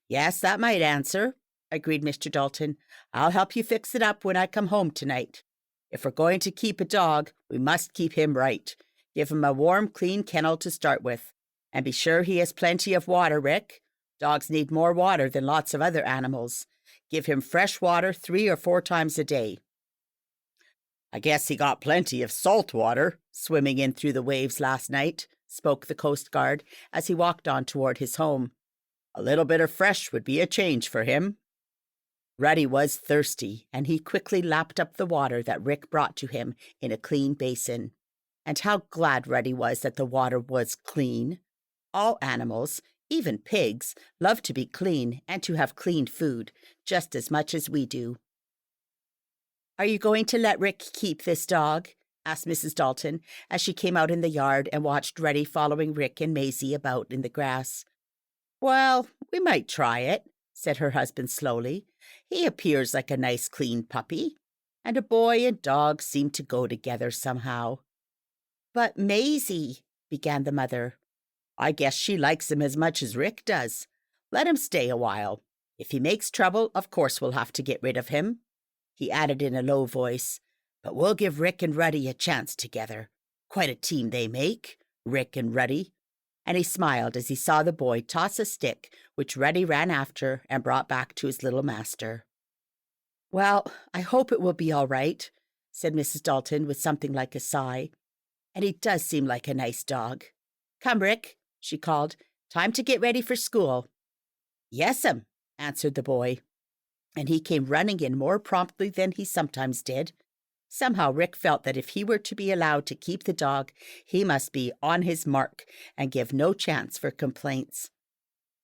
"Yes, that might answer," agreed Mr. Dalton. "I'll help you fix it up when I come home tonight. If we're going to keep a dog, we must keep him right. Give him a warm, clean kennel to start with. And be sure he has plenty of water, Rick. Dogs need more water than lots of other animals. Give him fresh water 3 or 4 times a day." "I guess he got plenty of salt water swimming in through the waves last night," spoke the Coast Guard as he walked on toward his home. "A little bit of fresh would be a change for him." Ruddy was thirsty, and he quickly lapped up the water that Rick brought to him in a clean basin. And how glad Ruddy was that the water was clean. All animals, even pigs, love to be clean and to have clean food, just as much as we do. "Are you going to let Rick keep this dog?" asked Mrs. Dalton as she came out in the yard and watched Ruddy following Rick and Maisie about in the grass. "Well, we might try it," said her husband slowly. "He appears like a nice clean puppy, and a boy and dog seem to go together somehow." "But Maisie," began the mother. "I guess she likes him as much as Rick does. Let him stay a while. If he makes trouble, of course we'll have to get rid of him," he added in a low voice. "But we'll give Rick and Ruddy a chance together. Quite a team they make, Rick and Ruddy." And he smiled as he saw the boy toss a stick, which Ruddy ran after and brought back to his little master. "Well, I hope it will be all right," said Mrs. Dalton with something like a sigh. "And he does seem like a nice dog. Come, Rick," she called. "Time to get ready for school." "Yes'm," answered the boy. And he came running in more promptly than he sometimes did. Somehow Rick felt that if he were to be allowed to keep the dog, he must be on his mark and give no chance for complaints.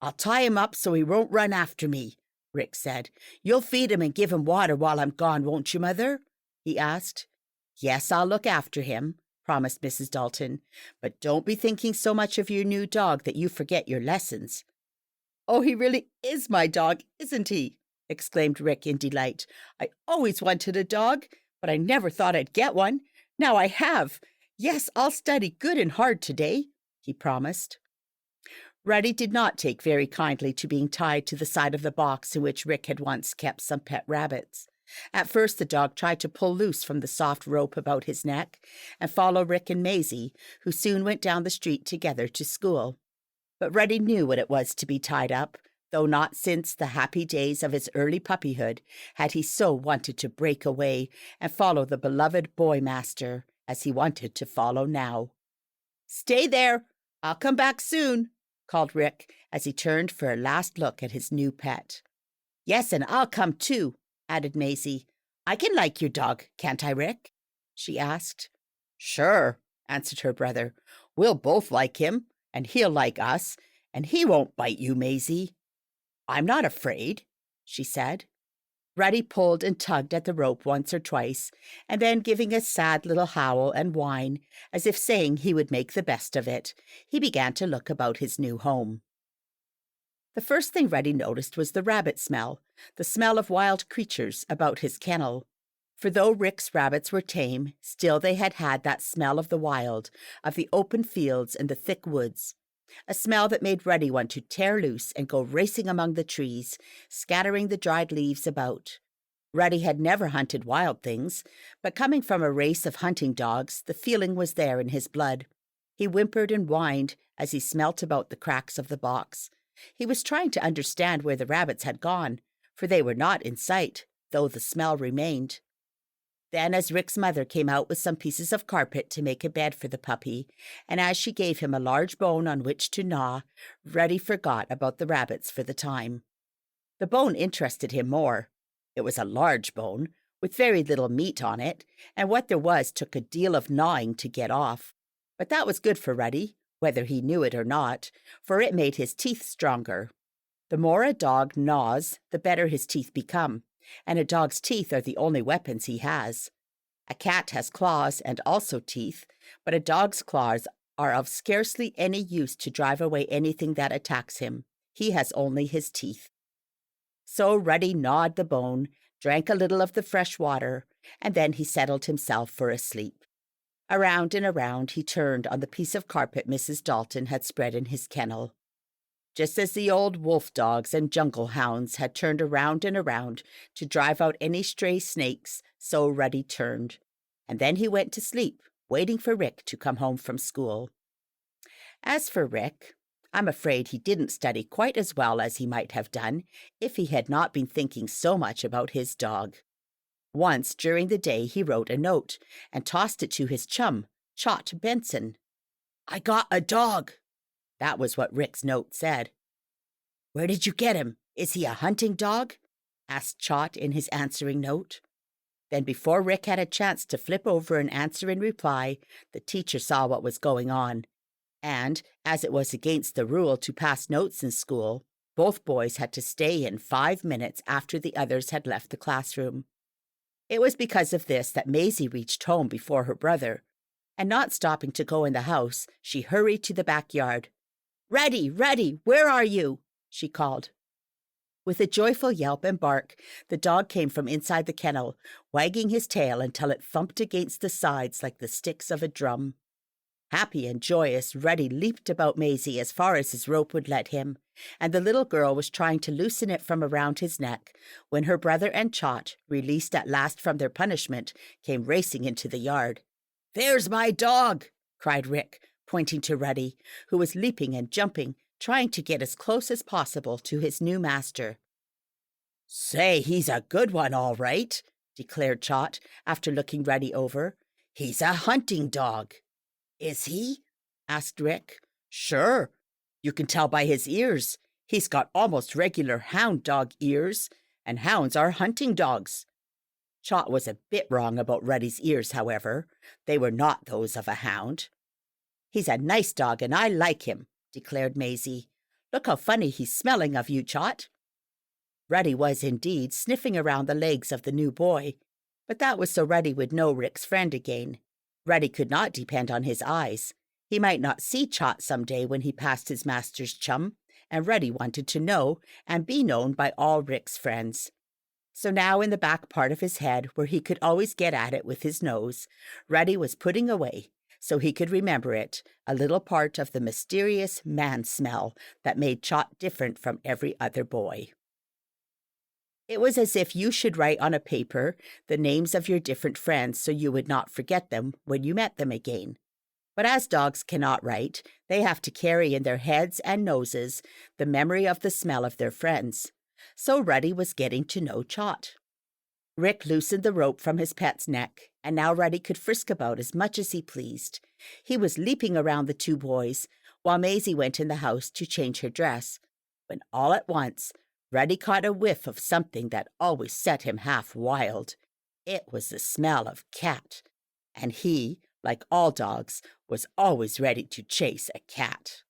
"I'll tie him up so he won't run after me," Rick said. "You'll feed him and give him water while I'm gone, won't you, Mother?" he asked. "Yes, I'll look after him," promised Mrs. Dalton. "But don't be thinking so much of your new dog that you forget your lessons." "Oh, he really is my dog, isn't he?" exclaimed Rick in delight. "I always wanted a dog, but I never thought I'd get one. Now I have. Yes, I'll study good and hard today," he promised. Ruddy did not take very kindly to being tied to the side of the box in which Rick had once kept some pet rabbits. At first the dog tried to pull loose from the soft rope about his neck and follow Rick and Maisie, who soon went down the street together to school. But Ruddy knew what it was to be tied up, though not since the happy days of his early puppyhood had he so wanted to break away and follow the beloved boy master as he wanted to follow now. "Stay there! I'll come back soon," called Rick as he turned for a last look at his new pet. "Yes, and I'll come too," added Maisie. "I can like your dog, can't I, Rick?" she asked. "Sure," answered her brother. "We'll both like him, and he'll like us, and he won't bite you, Maisie." "I'm not afraid," she said. Ruddy pulled and tugged at the rope once or twice, and then giving a sad little howl and whine, as if saying he would make the best of it, he began to look about his new home. The first thing Ruddy noticed was the rabbit smell, the smell of wild creatures about his kennel. For though Rick's rabbits were tame, still they had had that smell of the wild, of the open fields and the thick woods. A smell that made Ruddy want to tear loose and go racing among the trees, scattering the dried leaves about. Ruddy had never hunted wild things, but coming from a race of hunting dogs, the feeling was there in his blood. He whimpered and whined as he smelt about the cracks of the box. He was trying to understand where the rabbits had gone, for they were not in sight, though the smell remained. Then, as Rick's mother came out with some pieces of carpet to make a bed for the puppy, and as she gave him a large bone on which to gnaw, Ruddy forgot about the rabbits for the time. The bone interested him more. It was a large bone, with very little meat on it, and what there was took a deal of gnawing to get off. But that was good for Ruddy, whether he knew it or not, for it made his teeth stronger. The more a dog gnaws, the better his teeth become, and a dog's teeth are the only weapons he has. A cat has claws and also teeth, but a dog's claws are of scarcely any use to drive away anything that attacks him. He has only his teeth. So Ruddy gnawed the bone, drank a little of the fresh water, and then he settled himself for a sleep. Around and around he turned on the piece of carpet Mrs. Dalton had spread in his kennel. Just as the old wolf dogs and jungle hounds had turned around and around to drive out any stray snakes, so Ruddy turned. And then he went to sleep, waiting for Rick to come home from school. As for Rick, I'm afraid he didn't study quite as well as he might have done if he had not been thinking so much about his dog. Once during the day he wrote a note and tossed it to his chum, Chot Benson. "I got a dog." That was what Rick's note said. "Where did you get him? Is he a hunting dog?" asked Chot in his answering note. Then before Rick had a chance to flip over an answer in reply, the teacher saw what was going on. And, as it was against the rule to pass notes in school, both boys had to stay in 5 minutes after the others had left the classroom. It was because of this that Maisie reached home before her brother, and not stopping to go in the house, she hurried to the backyard. "Ruddy, Ruddy, where are you?" she called. With a joyful yelp and bark, the dog came from inside the kennel, wagging his tail until it thumped against the sides like the sticks of a drum. Happy and joyous, Ruddy leaped about Maisie as far as his rope would let him, and the little girl was trying to loosen it from around his neck when her brother and Chot, released at last from their punishment, came racing into the yard. "There's my dog!" cried Rick, pointing to Ruddy, who was leaping and jumping, trying to get as close as possible to his new master. "Say, he's a good one, all right," declared Chot, after looking Ruddy over. "He's a hunting dog." "Is he?" asked Rick. "Sure. You can tell by his ears. He's got almost regular hound dog ears, and hounds are hunting dogs." Chot was a bit wrong about Ruddy's ears, however. They were not those of a hound. "He's a nice dog, and I like him," declared Maisie. "Look how funny he's smelling of you, Chot." Ruddy was indeed sniffing around the legs of the new boy, but that was so Ruddy would know Rick's friend again. Ruddy could not depend on his eyes. He might not see Trot some day when he passed his master's chum, and Ruddy wanted to know and be known by all Rick's friends. So now in the back part of his head, where he could always get at it with his nose, Ruddy was putting away, so he could remember it, a little part of the mysterious man smell that made Trot different from every other boy. It was as if you should write on a paper the names of your different friends so you would not forget them when you met them again. But as dogs cannot write, they have to carry in their heads and noses the memory of the smell of their friends. So Ruddy was getting to know Trot. Rick loosened the rope from his pet's neck, and now Ruddy could frisk about as much as he pleased. He was leaping around the two boys, while Maisie went in the house to change her dress, when all at once Ruddy caught a whiff of something that always set him half wild. It was the smell of cat, and he, like all dogs, was always ready to chase a cat.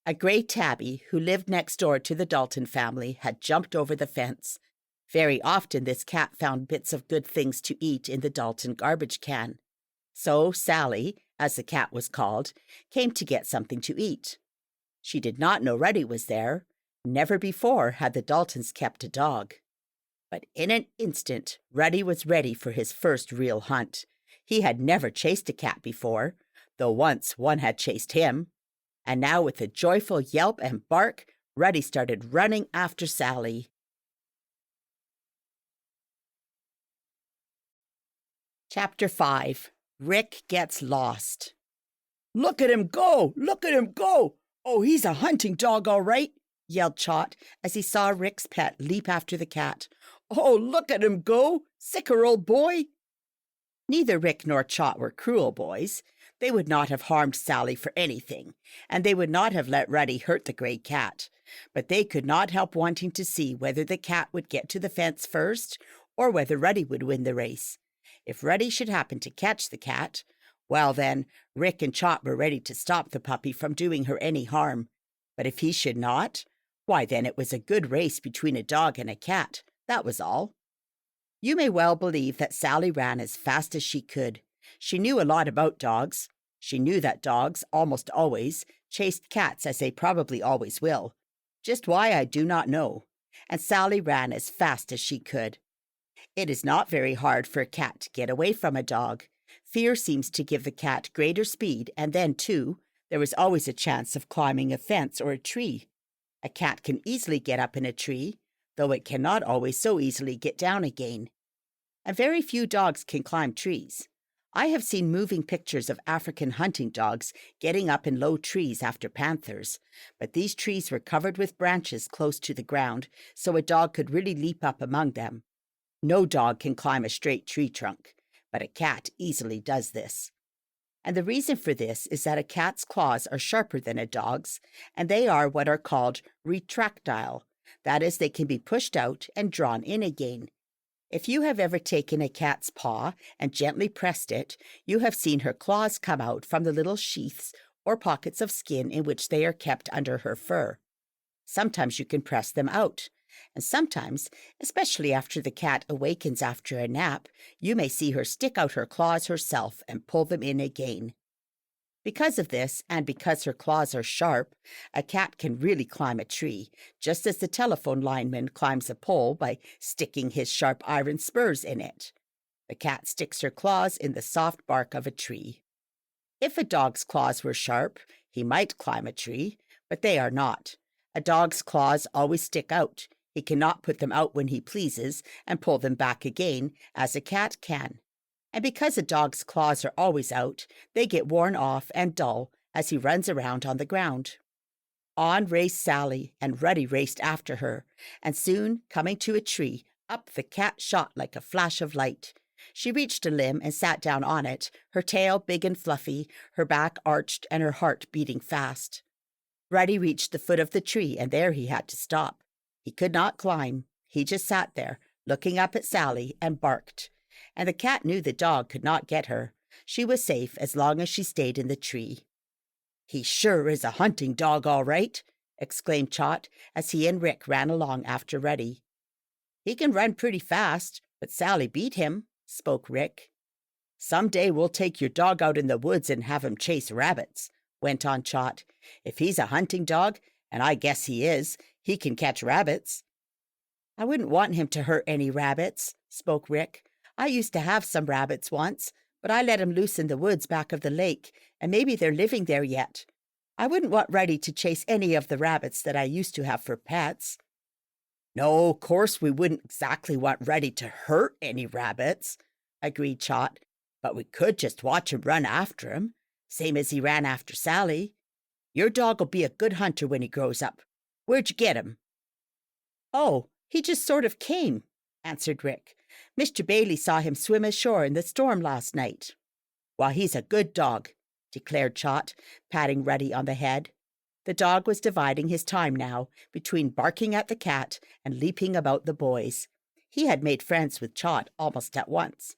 A gray tabby, who lived next door to the Dalton family, had jumped over the fence. Very often this cat found bits of good things to eat in the Dalton garbage can. So Sally, as the cat was called, came to get something to eat. She did not know Ruddy was there. Never before had the Daltons kept a dog. But in an instant, Ruddy was ready for his first real hunt. He had never chased a cat before, though once one had chased him. And now with a joyful yelp and bark, Ruddy started running after Sally. Chapter 5. Rick Gets Lost. "Look at him go! Look at him go! Oh, he's a hunting dog, all right!" yelled Trot as he saw Rick's pet leap after the cat. "Oh, look at him go! Sicker old boy!" Neither Rick nor Trot were cruel boys. They would not have harmed Sally for anything, and they would not have let Ruddy hurt the gray cat. But they could not help wanting to see whether the cat would get to the fence first or whether Ruddy would win the race. If Ruddy should happen to catch the cat, well then, Rick and Trot were ready to stop the puppy from doing her any harm. But if he should not, why then it was a good race between a dog and a cat, that was all. You may well believe that Sally ran as fast as she could. She knew a lot about dogs. She knew that dogs, almost always, chased cats as they probably always will. Just why I do not know. And Sally ran as fast as she could. It is not very hard for a cat to get away from a dog. Fear seems to give the cat greater speed, and then, too, there is always a chance of climbing a fence or a tree. A cat can easily get up in a tree, though it cannot always so easily get down again. And very few dogs can climb trees. I have seen moving pictures of African hunting dogs getting up in low trees after panthers, but these trees were covered with branches close to the ground, so a dog could really leap up among them. No dog can climb a straight tree trunk, but a cat easily does this. And the reason for this is that a cat's claws are sharper than a dog's, and they are what are called retractile. That is, they can be pushed out and drawn in again. If you have ever taken a cat's paw and gently pressed it, you have seen her claws come out from the little sheaths or pockets of skin in which they are kept under her fur. Sometimes you can press them out, and sometimes, especially after the cat awakens after a nap, you may see her stick out her claws herself and pull them in again. Because of this, and because her claws are sharp, a cat can really climb a tree, just as the telephone lineman climbs a pole by sticking his sharp iron spurs in it. The cat sticks her claws in the soft bark of a tree. If a dog's claws were sharp, he might climb a tree, but they are not. A dog's claws always stick out. He cannot put them out when he pleases and pull them back again, as a cat can. And because a dog's claws are always out, they get worn off and dull as he runs around on the ground. On raced Sally, and Ruddy raced after her, and soon, coming to a tree, up the cat shot like a flash of light. She reached a limb and sat down on it, her tail big and fluffy, her back arched, and her heart beating fast. Ruddy reached the foot of the tree, and there he had to stop. He could not climb. He just sat there, looking up at Sally, and barked. And the cat knew the dog could not get her. She was safe as long as she stayed in the tree. "He sure is a hunting dog, all right," exclaimed Trot as he and Rick ran along after Ruddy. "He can run pretty fast, but Sally beat him," spoke Rick. "Some day we'll take your dog out in the woods and have him chase rabbits," went on Trot. "If he's a hunting dog, and I guess he is, he can catch rabbits." "I wouldn't want him to hurt any rabbits," spoke Rick. "I used to have some rabbits once, but I let 'em loose in the woods back of the lake, and maybe they're living there yet. I wouldn't want Ruddy to chase any of the rabbits that I used to have for pets." "No, of course we wouldn't exactly want Ruddy to hurt any rabbits," agreed Trot. "But we could just watch him run after 'em, same as he ran after Sally. Your dog'll be a good hunter when he grows up. Where'd you get him?" "Oh, he just sort of came," answered Rick. "Mr. Bailey saw him swim ashore in the storm last night." "Well, he's a good dog," declared Trot, patting Ruddy on the head. The dog was dividing his time now between barking at the cat and leaping about the boys. He had made friends with Trot almost at once.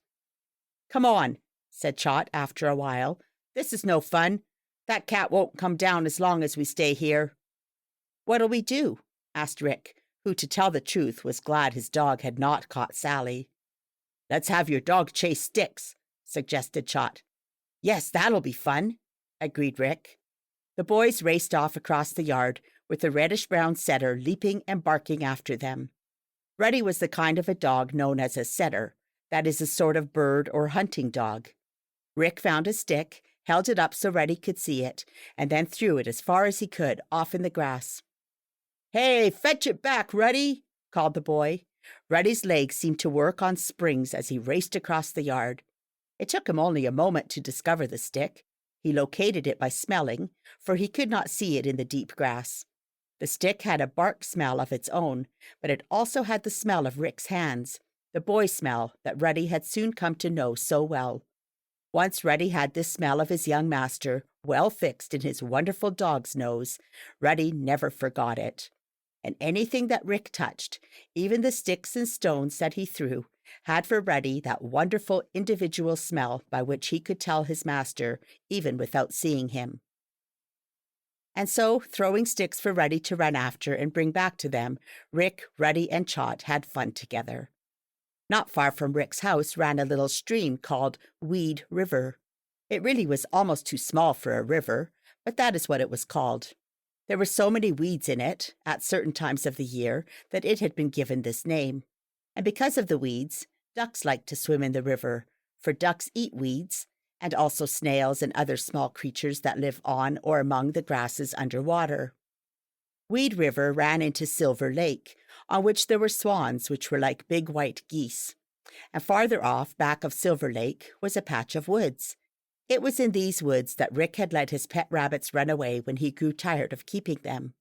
"Come on," said Trot after a while. "This is no fun. That cat won't come down as long as we stay here." "What'll we do?" asked Rick, who, to tell the truth, was glad his dog had not caught Sally. "Let's have your dog chase sticks," suggested Trot. "Yes, that'll be fun," agreed Rick. The boys raced off across the yard, with the reddish-brown setter leaping and barking after them. Ruddy was the kind of a dog known as a setter, that is, a sort of bird or hunting dog. Rick found a stick, held it up so Ruddy could see it, and then threw it as far as he could off in the grass. "Hey, fetch it back, Ruddy!" called the boy. Ruddy's legs seemed to work on springs as he raced across the yard. It took him only a moment to discover the stick. He located it by smelling, for he could not see it in the deep grass. The stick had a bark smell of its own, but it also had the smell of Rick's hands, the boy smell that Ruddy had soon come to know so well. Once Ruddy had this smell of his young master well fixed in his wonderful dog's nose, Ruddy never forgot it. And anything that Rick touched, even the sticks and stones that he threw, had for Ruddy that wonderful individual smell by which he could tell his master even without seeing him. And so, throwing sticks for Ruddy to run after and bring back to them, Rick, Ruddy, and Trot had fun together. Not far from Rick's house ran a little stream called Weed River. It really was almost too small for a river, but that is what it was called. There were so many weeds in it at certain times of the year that it had been given this name. And because of the weeds, ducks liked to swim in the river, for ducks eat weeds, and also snails and other small creatures that live on or among the grasses underwater. Weed River ran into Silver Lake, on which there were swans which were like big white geese. And farther off, back of Silver Lake, was a patch of woods. It was in these woods that Rick had let his pet rabbits run away when he grew tired of keeping them.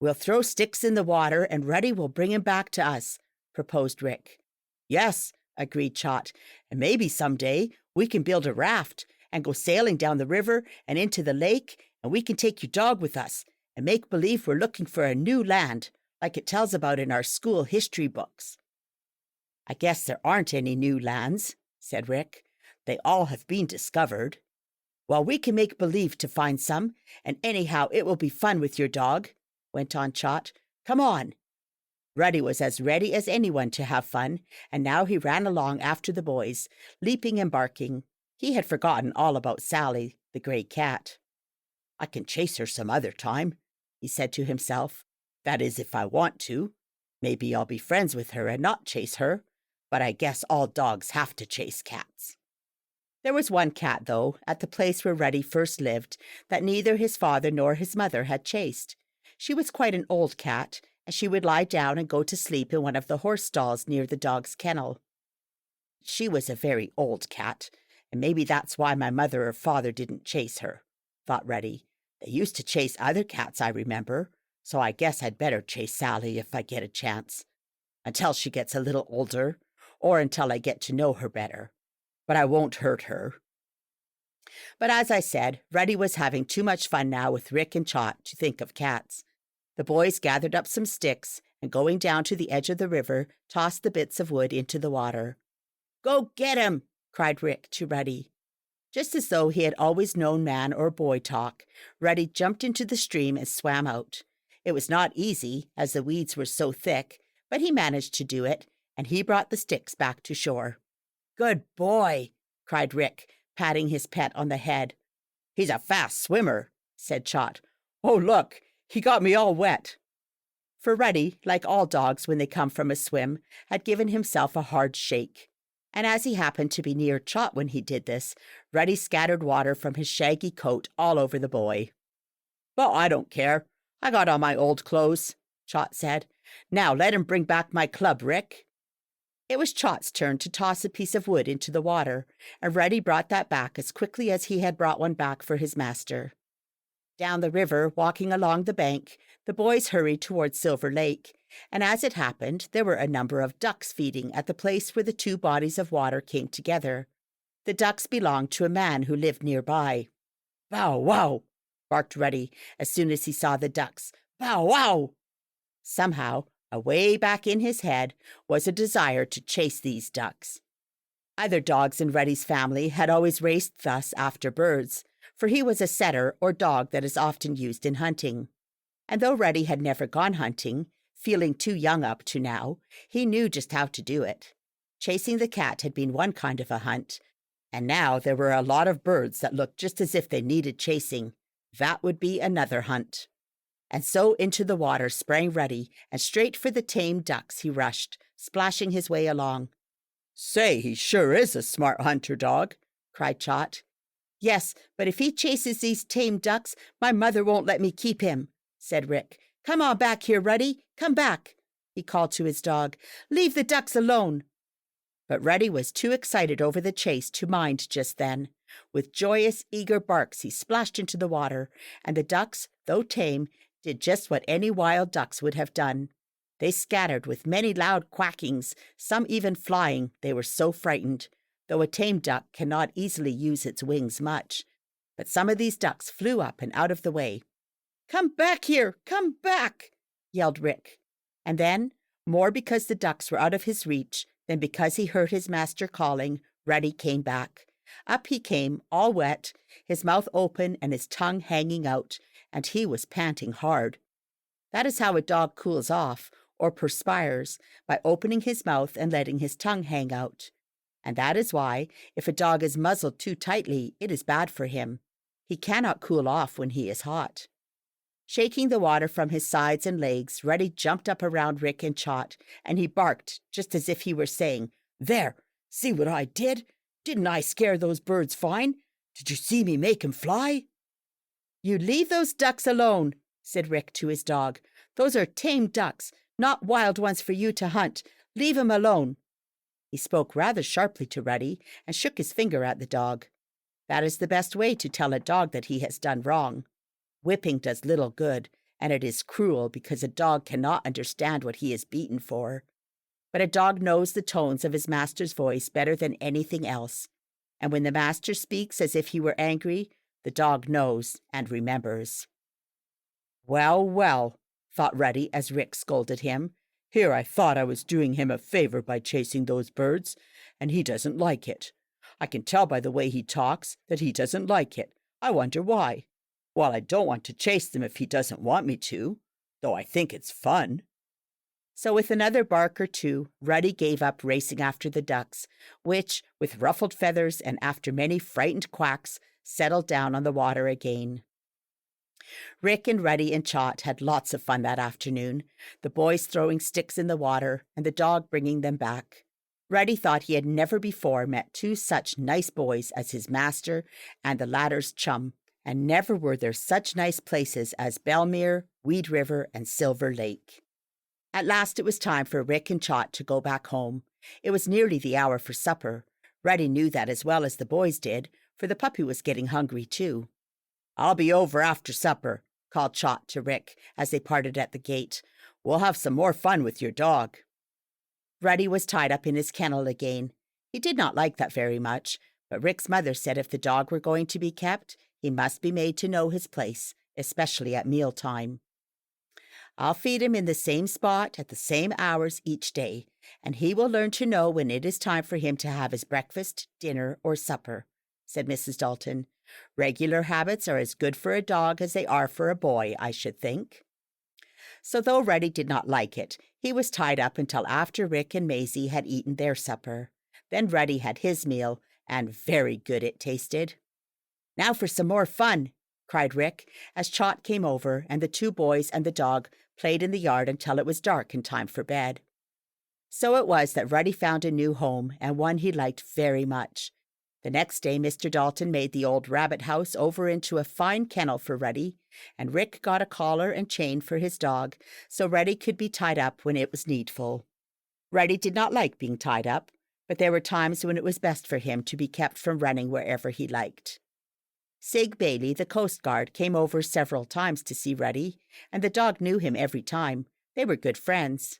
"We'll throw sticks in the water and Ruddy will bring him back to us," proposed Rick. "Yes," agreed Trot, "and maybe someday we can build a raft and go sailing down the river and into the lake, and we can take your dog with us and make believe we're looking for a new land, like it tells about in our school history books." "I guess there aren't any new lands," said Rick. "They all have been discovered." "Well, we can make believe to find some, and anyhow it will be fun with your dog," went on Trot. "Come on." Ruddy was as ready as anyone to have fun, and now he ran along after the boys, leaping and barking. He had forgotten all about Sally, the gray cat. "I can chase her some other time," he said to himself. "That is, if I want to. Maybe I'll be friends with her and not chase her, but I guess all dogs have to chase cats." There was one cat, though, at the place where Ruddy first lived, that neither his father nor his mother had chased. She was quite an old cat, and she would lie down and go to sleep in one of the horse stalls near the dog's kennel. She was a very old cat, and maybe that's why my mother or father didn't chase her, thought Ruddy. They used to chase other cats, I remember, so I guess I'd better chase Sally if I get a chance. Until she gets a little older, or until I get to know her better. But I won't hurt her. But as I said, Ruddy was having too much fun now with Rick and Trot to think of cats. The boys gathered up some sticks and, going down to the edge of the river, tossed the bits of wood into the water. "Go get him!" cried Rick to Ruddy. Just as though he had always known man or boy talk, Ruddy jumped into the stream and swam out. It was not easy, as the weeds were so thick, but he managed to do it, and he brought the sticks back to shore. "Good boy!" cried Rick, patting his pet on the head. "He's a fast swimmer," said Trot. "Oh, look, he got me all wet." For Ruddy, like all dogs when they come from a swim, had given himself a hard shake. And as he happened to be near Trot when he did this, Ruddy scattered water from his shaggy coat all over the boy. "Well, I don't care. I got on my old clothes," Trot said. "Now let him bring back my club, Rick." It was Trot's turn to toss a piece of wood into the water, and Ruddy brought that back as quickly as he had brought one back for his master. Down the river, walking along the bank, the boys hurried towards Silver Lake, and as it happened, there were a number of ducks feeding at the place where the two bodies of water came together. The ducks belonged to a man who lived nearby. "Bow wow!" barked Ruddy as soon as he saw the ducks. "Bow wow!" Somehow, away back in his head, was a desire to chase these ducks. Other dogs in Ruddy's family had always raced thus after birds, for he was a setter or dog that is often used in hunting. And though Ruddy had never gone hunting, feeling too young up to now, he knew just how to do it. Chasing the cat had been one kind of a hunt, and now there were a lot of birds that looked just as if they needed chasing. That would be another hunt. And so into the water sprang Ruddy, and straight for the tame ducks he rushed, splashing his way along. "Say, he sure is a smart hunter dog," cried Trot. "Yes, but if he chases these tame ducks, my mother won't let me keep him," said Rick. "Come on back here, Ruddy. Come back," he called to his dog. "Leave the ducks alone." But Ruddy was too excited over the chase to mind just then. With joyous, eager barks, he splashed into the water, and the ducks, though tame, did just what any wild ducks would have done. They scattered with many loud quackings, some even flying, they were so frightened, though a tame duck cannot easily use its wings much. But some of these ducks flew up and out of the way. "Come back here! Come back!" yelled Rick. And then, more because the ducks were out of his reach than because he heard his master calling, Ruddy came back. Up he came, all wet, his mouth open and his tongue hanging out, and he was panting hard. That is how a dog cools off, or perspires, by opening his mouth and letting his tongue hang out. And that is why, if a dog is muzzled too tightly, it is bad for him. He cannot cool off when he is hot. Shaking the water from his sides and legs, Ruddy jumped up around Rick and Trot, and he barked just as if he were saying, "There, see what I did? Didn't I scare those birds fine? Did you see me make 'em fly?" "You leave those ducks alone," said Rick to his dog. "Those are tame ducks, not wild ones for you to hunt. Leave 'em alone." He spoke rather sharply to Ruddy and shook his finger at the dog. That is the best way to tell a dog that he has done wrong. Whipping does little good, and it is cruel because a dog cannot understand what he is beaten for. But a dog knows the tones of his master's voice better than anything else, and when the master speaks as if he were angry, the dog knows and remembers. "Well, well," thought Ruddy as Rick scolded him. "Here I thought I was doing him a favor by chasing those birds, and he doesn't like it. I can tell by the way he talks that he doesn't like it. I wonder why. Well, I don't want to chase them if he doesn't want me to, though I think it's fun." So with another bark or two, Ruddy gave up racing after the ducks, which, with ruffled feathers and after many frightened quacks, settled down on the water again. Rick and Ruddy and Trot had lots of fun that afternoon, the boys throwing sticks in the water and the dog bringing them back. Ruddy thought he had never before met two such nice boys as his master and the latter's chum, and never were there such nice places as Belmere, Weed River, and Silver Lake. At last it was time for Rick and Trot to go back home. It was nearly the hour for supper. Ruddy knew that as well as the boys did, for the puppy was getting hungry too. "I'll be over after supper," called Trot to Rick as they parted at the gate. "We'll have some more fun with your dog." Ruddy was tied up in his kennel again. He did not like that very much, but Rick's mother said if the dog were going to be kept, he must be made to know his place, especially at mealtime. "I'll feed him in the same spot at the same hours each day, and he will learn to know when it is time for him to have his breakfast, dinner, or supper," said Mrs. Dalton. "Regular habits are as good for a dog as they are for a boy, I should think." So though Ruddy did not like it, he was tied up until after Rick and Maisie had eaten their supper. Then Ruddy had his meal, and very good it tasted. "Now for some more fun," cried Rick, as Trot came over and the two boys and the dog played in the yard until it was dark and time for bed. So it was that Ruddy found a new home, and one he liked very much. The next day Mr. Dalton made the old rabbit house over into a fine kennel for Ruddy, and Rick got a collar and chain for his dog, so Ruddy could be tied up when it was needful. Ruddy did not like being tied up, but there were times when it was best for him to be kept from running wherever he liked. Sig Bailey, the Coast Guard, came over several times to see Ruddy, and the dog knew him every time. They were good friends.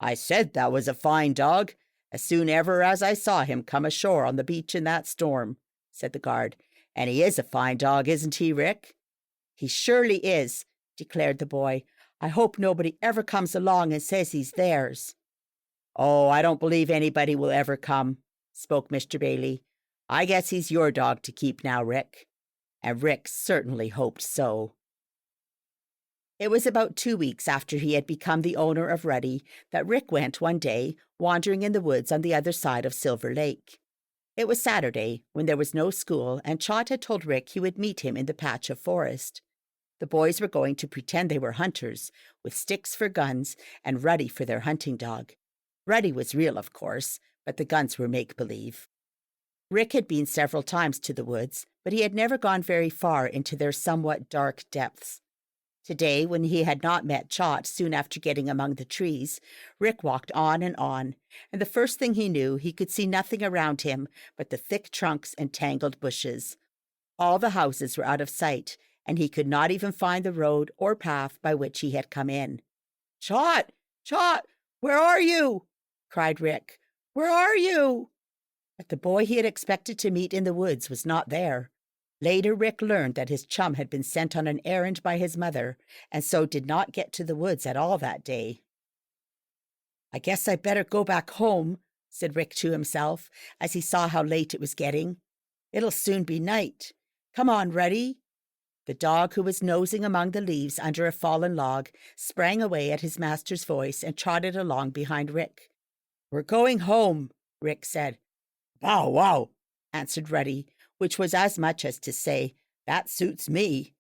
"I said that was a fine dog, as soon ever as I saw him come ashore on the beach in that storm," said the guard. "And he is a fine dog, isn't he, Rick?" "He surely is," declared the boy. "I hope nobody ever comes along and says he's theirs." "Oh, I don't believe anybody will ever come," spoke Mr. Bailey. "I guess he's your dog to keep now, Rick." And Rick certainly hoped so. It was about 2 weeks after he had become the owner of Ruddy that Rick went one day wandering in the woods on the other side of Silver Lake. It was Saturday, when there was no school, and Trot had told Rick he would meet him in the patch of forest. The boys were going to pretend they were hunters, with sticks for guns and Ruddy for their hunting dog. Ruddy was real, of course, but the guns were make-believe. Rick had been several times to the woods, but he had never gone very far into their somewhat dark depths. Today, when he had not met Trot soon after getting among the trees, Rick walked on, and the first thing he knew, he could see nothing around him but the thick trunks and tangled bushes. All the houses were out of sight, and he could not even find the road or path by which he had come in. "Trot! Trot! Where are you?" cried Rick. "Where are you?" But the boy he had expected to meet in the woods was not there. Later, Rick learned that his chum had been sent on an errand by his mother, and so did not get to the woods at all that day. "I guess I better go back home," said Rick to himself, as he saw how late it was getting. "It'll soon be night. Come on, Ruddy." The dog, who was nosing among the leaves under a fallen log, sprang away at his master's voice and trotted along behind Rick. "We're going home," Rick said. "Bow wow," answered Ruddy, which was as much as to say, "That suits me."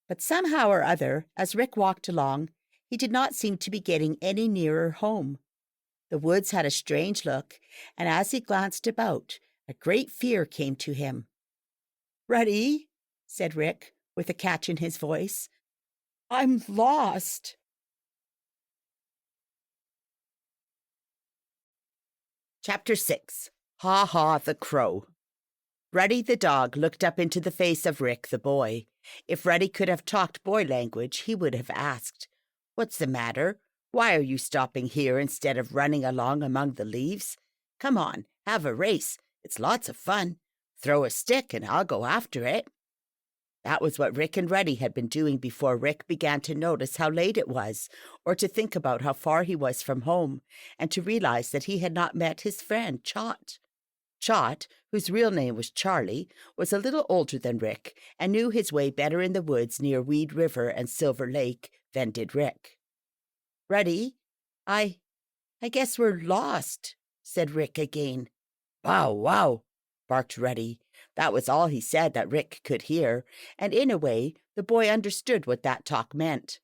But somehow or other, as Rick walked along, he did not seem to be getting any nearer home. The woods had a strange look, and as he glanced about, a great fear came to him. "Ruddy," said Rick, with a catch in his voice, "I'm lost." Chapter 6. Ha Ha the Crow. Ruddy the dog looked up into the face of Rick the boy. If Ruddy could have talked boy language, he would have asked, "What's the matter? Why are you stopping here instead of running along among the leaves? Come on, have a race. It's lots of fun. Throw a stick and I'll go after it." That was what Rick and Ruddy had been doing before Rick began to notice how late it was, or to think about how far he was from home, and to realize that he had not met his friend Trot. Trot, whose real name was Charlie, was a little older than Rick and knew his way better in the woods near Weed River and Silver Lake than did Rick. "Ruddy, I guess we're lost," said Rick again. "Bow wow," barked Ruddy. That was all he said that Rick could hear, and in a way the boy understood what that talk meant.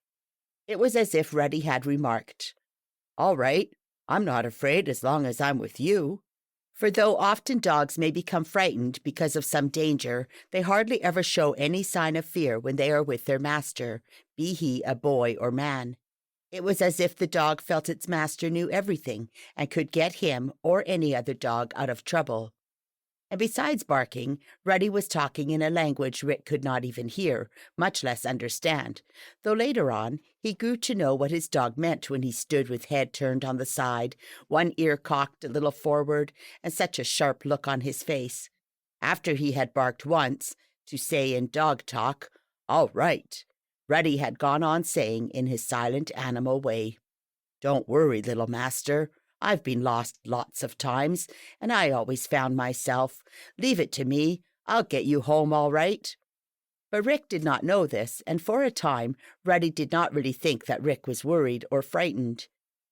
It was as if Ruddy had remarked, "All right, I'm not afraid as long as I'm with you." For though often dogs may become frightened because of some danger, they hardly ever show any sign of fear when they are with their master, be he a boy or man. It was as if the dog felt its master knew everything and could get him or any other dog out of trouble. And besides barking, Ruddy was talking in a language Rick could not even hear, much less understand, though later on he grew to know what his dog meant when he stood with head turned on the side, one ear cocked a little forward, and such a sharp look on his face. After he had barked once, to say in dog talk, "All right," Ruddy had gone on saying in his silent animal way, "Don't worry, little master. I've been lost lots of times, and I always found myself. Leave it to me. I'll get you home all right." But Rick did not know this, and for a time Ruddy did not really think that Rick was worried or frightened.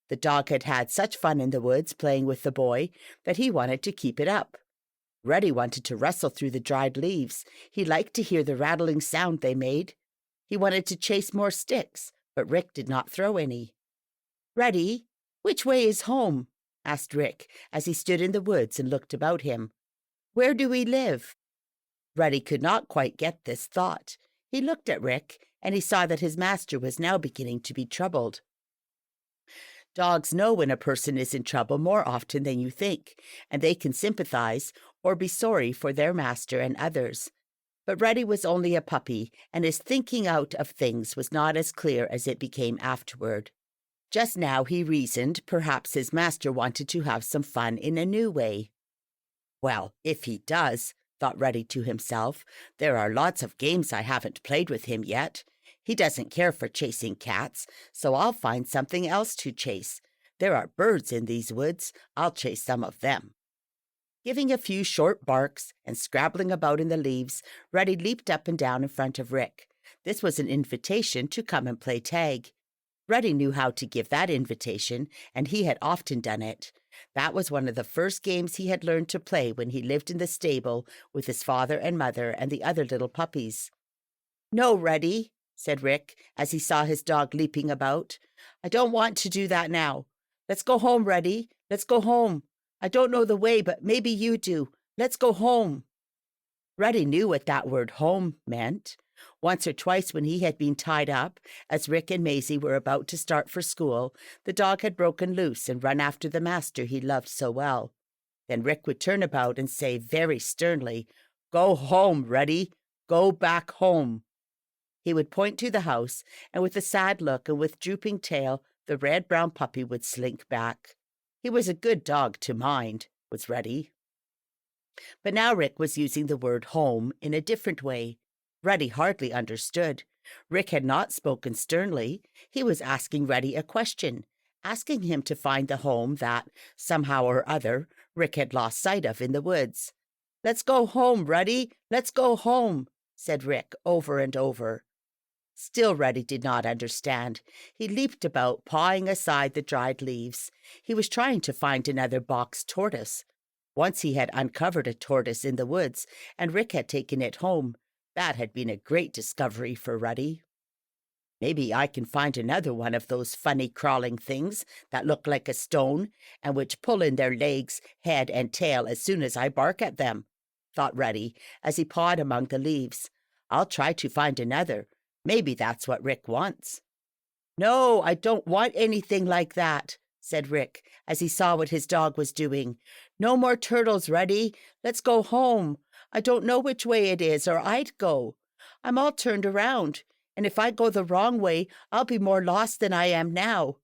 The dog had had such fun in the woods playing with the boy that he wanted to keep it up. Ruddy wanted to rustle through the dried leaves. He liked to hear the rattling sound they made. He wanted to chase more sticks, but Rick did not throw any. "Ruddy, which way is home?" asked Rick as he stood in the woods and looked about him. "Where do we live?" Ruddy could not quite get this thought. He looked at Rick, and he saw that his master was now beginning to be troubled. Dogs know when a person is in trouble more often than you think, and they can sympathize or be sorry for their master and others. But Ruddy was only a puppy, and his thinking out of things was not as clear as it became afterward. Just now he reasoned perhaps his master wanted to have some fun in a new way. "Well, if he does," thought Ruddy to himself, "there are lots of games I haven't played with him yet. He doesn't care for chasing cats, so I'll find something else to chase. There are birds in these woods. I'll chase some of them." Giving a few short barks and scrabbling about in the leaves, Ruddy leaped up and down in front of Rick. This was an invitation to come and play tag. Ruddy knew how to give that invitation, and he had often done it. That was one of the first games he had learned to play when he lived in the stable with his father and mother and the other little puppies. "No, Ruddy," said Rick as he saw his dog leaping about. "I don't want to do that now. Let's go home, Ruddy. Let's go home. I don't know the way, but maybe you do. Let's go home." Ruddy knew what that word home meant. Once or twice when he had been tied up, as Rick and Maisie were about to start for school, the dog had broken loose and run after the master he loved so well. Then Rick would turn about and say very sternly, "Go home, Ruddy. Go back home." He would point to the house, and with a sad look and with drooping tail, the red-brown puppy would slink back. He was a good dog to mind, was Ruddy. But now Rick was using the word home in a different way. Ruddy hardly understood. Rick had not spoken sternly. He was asking Ruddy a question, asking him to find the home that, somehow or other, Rick had lost sight of in the woods. "Let's go home, Ruddy. Let's go home," said Rick over and over. Still Ruddy did not understand. He leaped about, pawing aside the dried leaves. He was trying to find another box tortoise. Once he had uncovered a tortoise in the woods, and Rick had taken it home. That had been a great discovery for Ruddy. "Maybe I can find another one of those funny crawling things that look like a stone and which pull in their legs, head, and tail as soon as I bark at them," thought Ruddy as he pawed among the leaves. "I'll try to find another. Maybe that's what Rick wants." "No, I don't want anything like that," said Rick as he saw what his dog was doing. "No more turtles, Ruddy. Let's go home. I don't know which way it is, or I'd go. I'm all turned around, and if I go the wrong way, I'll be more lost than I am now.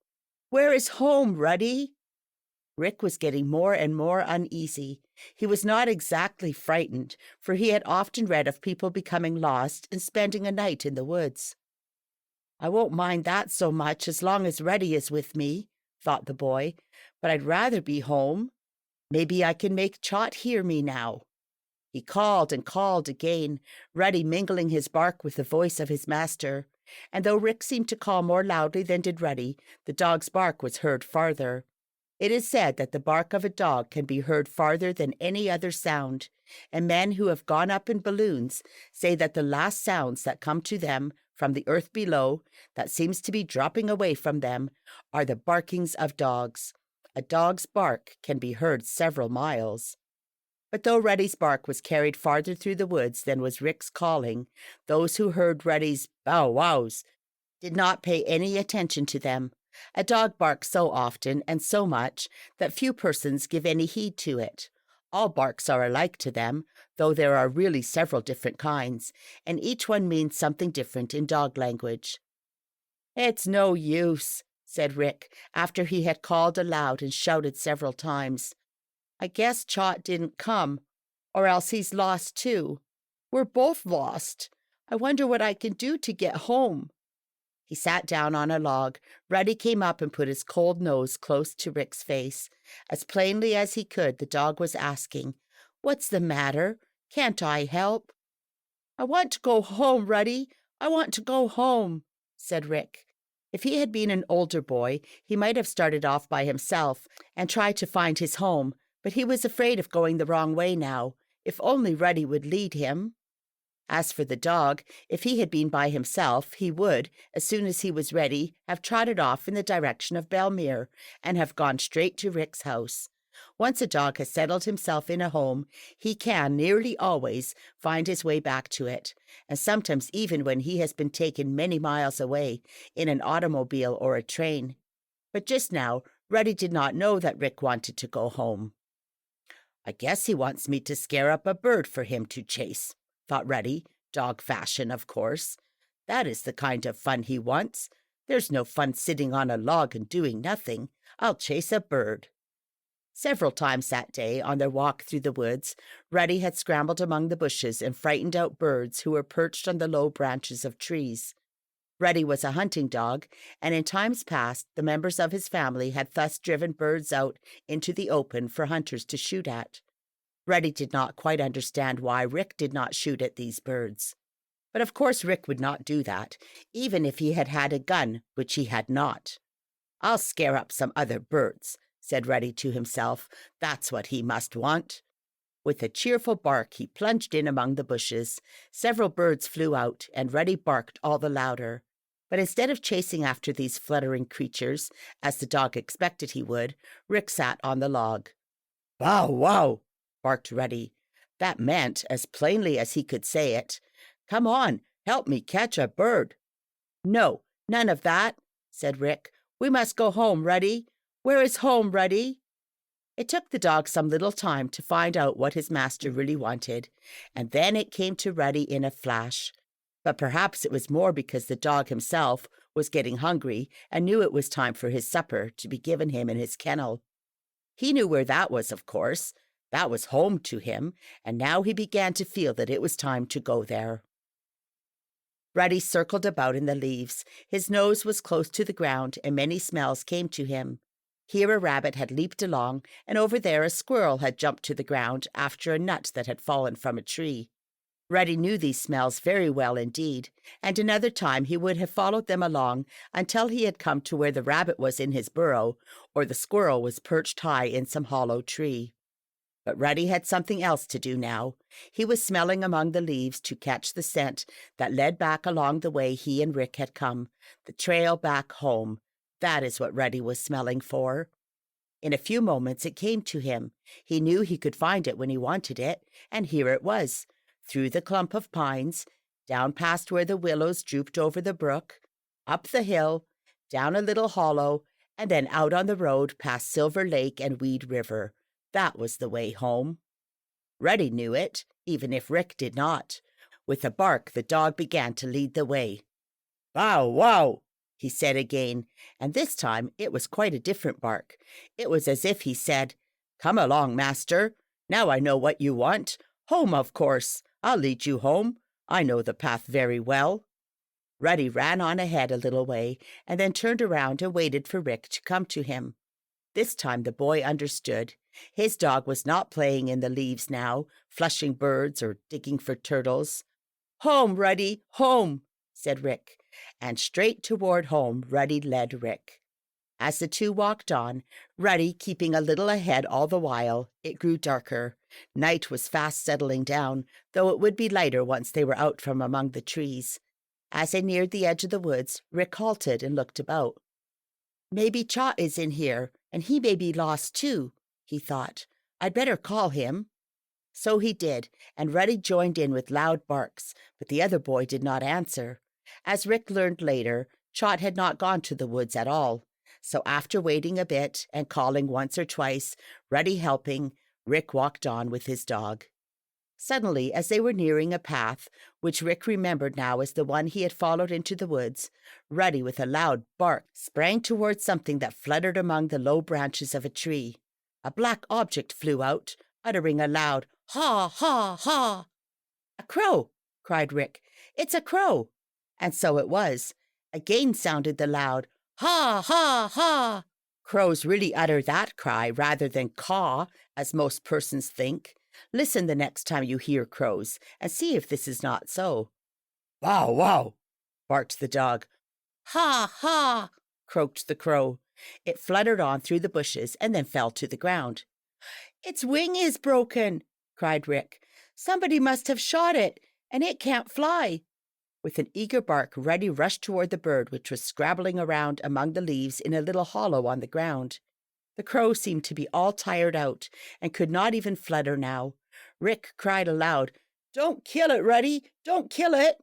Where is home, Ruddy?" Rick was getting more and more uneasy. He was not exactly frightened, for he had often read of people becoming lost and spending a night in the woods. "I won't mind that so much as long as Ruddy is with me," thought the boy, "but I'd rather be home. Maybe I can make Trot hear me now." He called and called again, Ruddy mingling his bark with the voice of his master. And though Rick seemed to call more loudly than did Ruddy, the dog's bark was heard farther. It is said that the bark of a dog can be heard farther than any other sound, and men who have gone up in balloons say that the last sounds that come to them from the earth below, that seems to be dropping away from them, are the barkings of dogs. A dog's bark can be heard several miles. But though Ruddy's bark was carried farther through the woods than was Rick's calling, those who heard Ruddy's bow-wows did not pay any attention to them. A dog barks so often and so much that few persons give any heed to it. All barks are alike to them, though there are really several different kinds, and each one means something different in dog language. "It's no use," said Rick, after he had called aloud and shouted several times. "I guess Trot didn't come, or else he's lost too. We're both lost. I wonder what I can do to get home." He sat down on a log. Ruddy came up and put his cold nose close to Rick's face. As plainly as he could, the dog was asking, "What's the matter? Can't I help?" "I want to go home, Ruddy. I want to go home," said Rick. If he had been an older boy, he might have started off by himself and tried to find his home, but he was afraid of going the wrong way now, If only Ruddy would lead him. As for the dog, if he had been by himself, he would, as soon as he was ready, have trotted off in the direction of Belmere and have gone straight to Rick's house. Once a dog has settled himself in a home, he can nearly always find his way back to it, and sometimes even when he has been taken many miles away in an automobile or a train. But just now, Ruddy did not know that Rick wanted to go home. "I guess he wants me to scare up a bird for him to chase," thought Ruddy, dog fashion, of course. "That is the kind of fun he wants. There's no fun sitting on a log and doing nothing. I'll chase a bird." Several times that day, on their walk through the woods, Ruddy had scrambled among the bushes and frightened out birds who were perched on the low branches of trees. Ruddy was a hunting dog, and in times past the members of his family had thus driven birds out into the open for hunters to shoot at. Ruddy did not quite understand why Rick did not shoot at these birds. But of course Rick would not do that, even if he had had a gun, which he had not. "I'll scare up some other birds," said Ruddy to himself. "That's what he must want." With a cheerful bark, he plunged in among the bushes. Several birds flew out, and Ruddy barked all the louder. But instead of chasing after these fluttering creatures, as the dog expected he would, Rick sat on the log. "Bow wow!" barked Ruddy. That meant, as plainly as he could say it, "Come on, help me catch a bird." "No, none of that," said Rick. "We must go home, Ruddy. Where is home, Ruddy?" It took the dog some little time to find out what his master really wanted, and then it came to Ruddy in a flash. But perhaps it was more because the dog himself was getting hungry and knew it was time for his supper to be given him in his kennel. He knew where that was, of course. That was home to him, and now he began to feel that it was time to go there. Ruddy circled about in the leaves. His nose was close to the ground, and many smells came to him. Here a rabbit had leaped along, and over there a squirrel had jumped to the ground after a nut that had fallen from a tree. Ruddy knew these smells very well indeed, and another time he would have followed them along until he had come to where the rabbit was in his burrow, or the squirrel was perched high in some hollow tree. But Ruddy had something else to do now. He was smelling among the leaves to catch the scent that led back along the way he and Rick had come, the trail back home. That is what Ruddy was smelling for. In a few moments it came to him. He knew he could find it when he wanted it, and here it was, through the clump of pines, down past where the willows drooped over the brook, up the hill, down a little hollow, and then out on the road past Silver Lake and Weed River. That was the way home. Ruddy knew it, even if Rick did not. With a bark, the dog began to lead the way. "Bow wow!" he said again, and this time it was quite a different bark. It was as if he said, "Come along, master. Now I know what you want. Home, of course. I'll lead you home. I know the path very well." Ruddy ran on ahead a little way and then turned around and waited for Rick to come to him. This time the boy understood. His dog was not playing in the leaves now, flushing birds or digging for turtles. "Home, Ruddy, home," said Rick, and straight toward home Ruddy led Rick. As the two walked on, Ruddy keeping a little ahead all the while, it grew darker. Night was fast settling down, though it would be lighter once they were out from among the trees. As they neared the edge of the woods, Rick halted and looked about. "Maybe Chot is in here, and he may be lost too," he thought. "I'd better call him." So he did, and Ruddy joined in with loud barks, but the other boy did not answer. As Rick learned later, Chot had not gone to the woods at all. So after waiting a bit and calling once or twice, Ruddy helping, Rick walked on with his dog. Suddenly, as they were nearing a path, which Rick remembered now as the one he had followed into the woods, Ruddy, with a loud bark, sprang toward something that fluttered among the low branches of a tree. A black object flew out, uttering a loud "Ha, ha, ha!" "A crow!" cried Rick. "It's a crow!" And so it was. Again sounded the loud "Ha, ha, ha!" Crows really utter that cry rather than caw, as most persons think. Listen the next time you hear crows, and see if this is not so. "Bow wow!" barked the dog. "Ha, ha!" croaked the crow. It fluttered on through the bushes and then fell to the ground. "Its wing is broken!" cried Rick. Somebody must have shot it, and it can't fly." With an eager bark, Ruddy rushed toward the bird, which was scrabbling around among the leaves in a little hollow on the ground. The crow seemed to be all tired out and could not even flutter now. Rick cried aloud, "Don't kill it, Ruddy! Don't kill it!"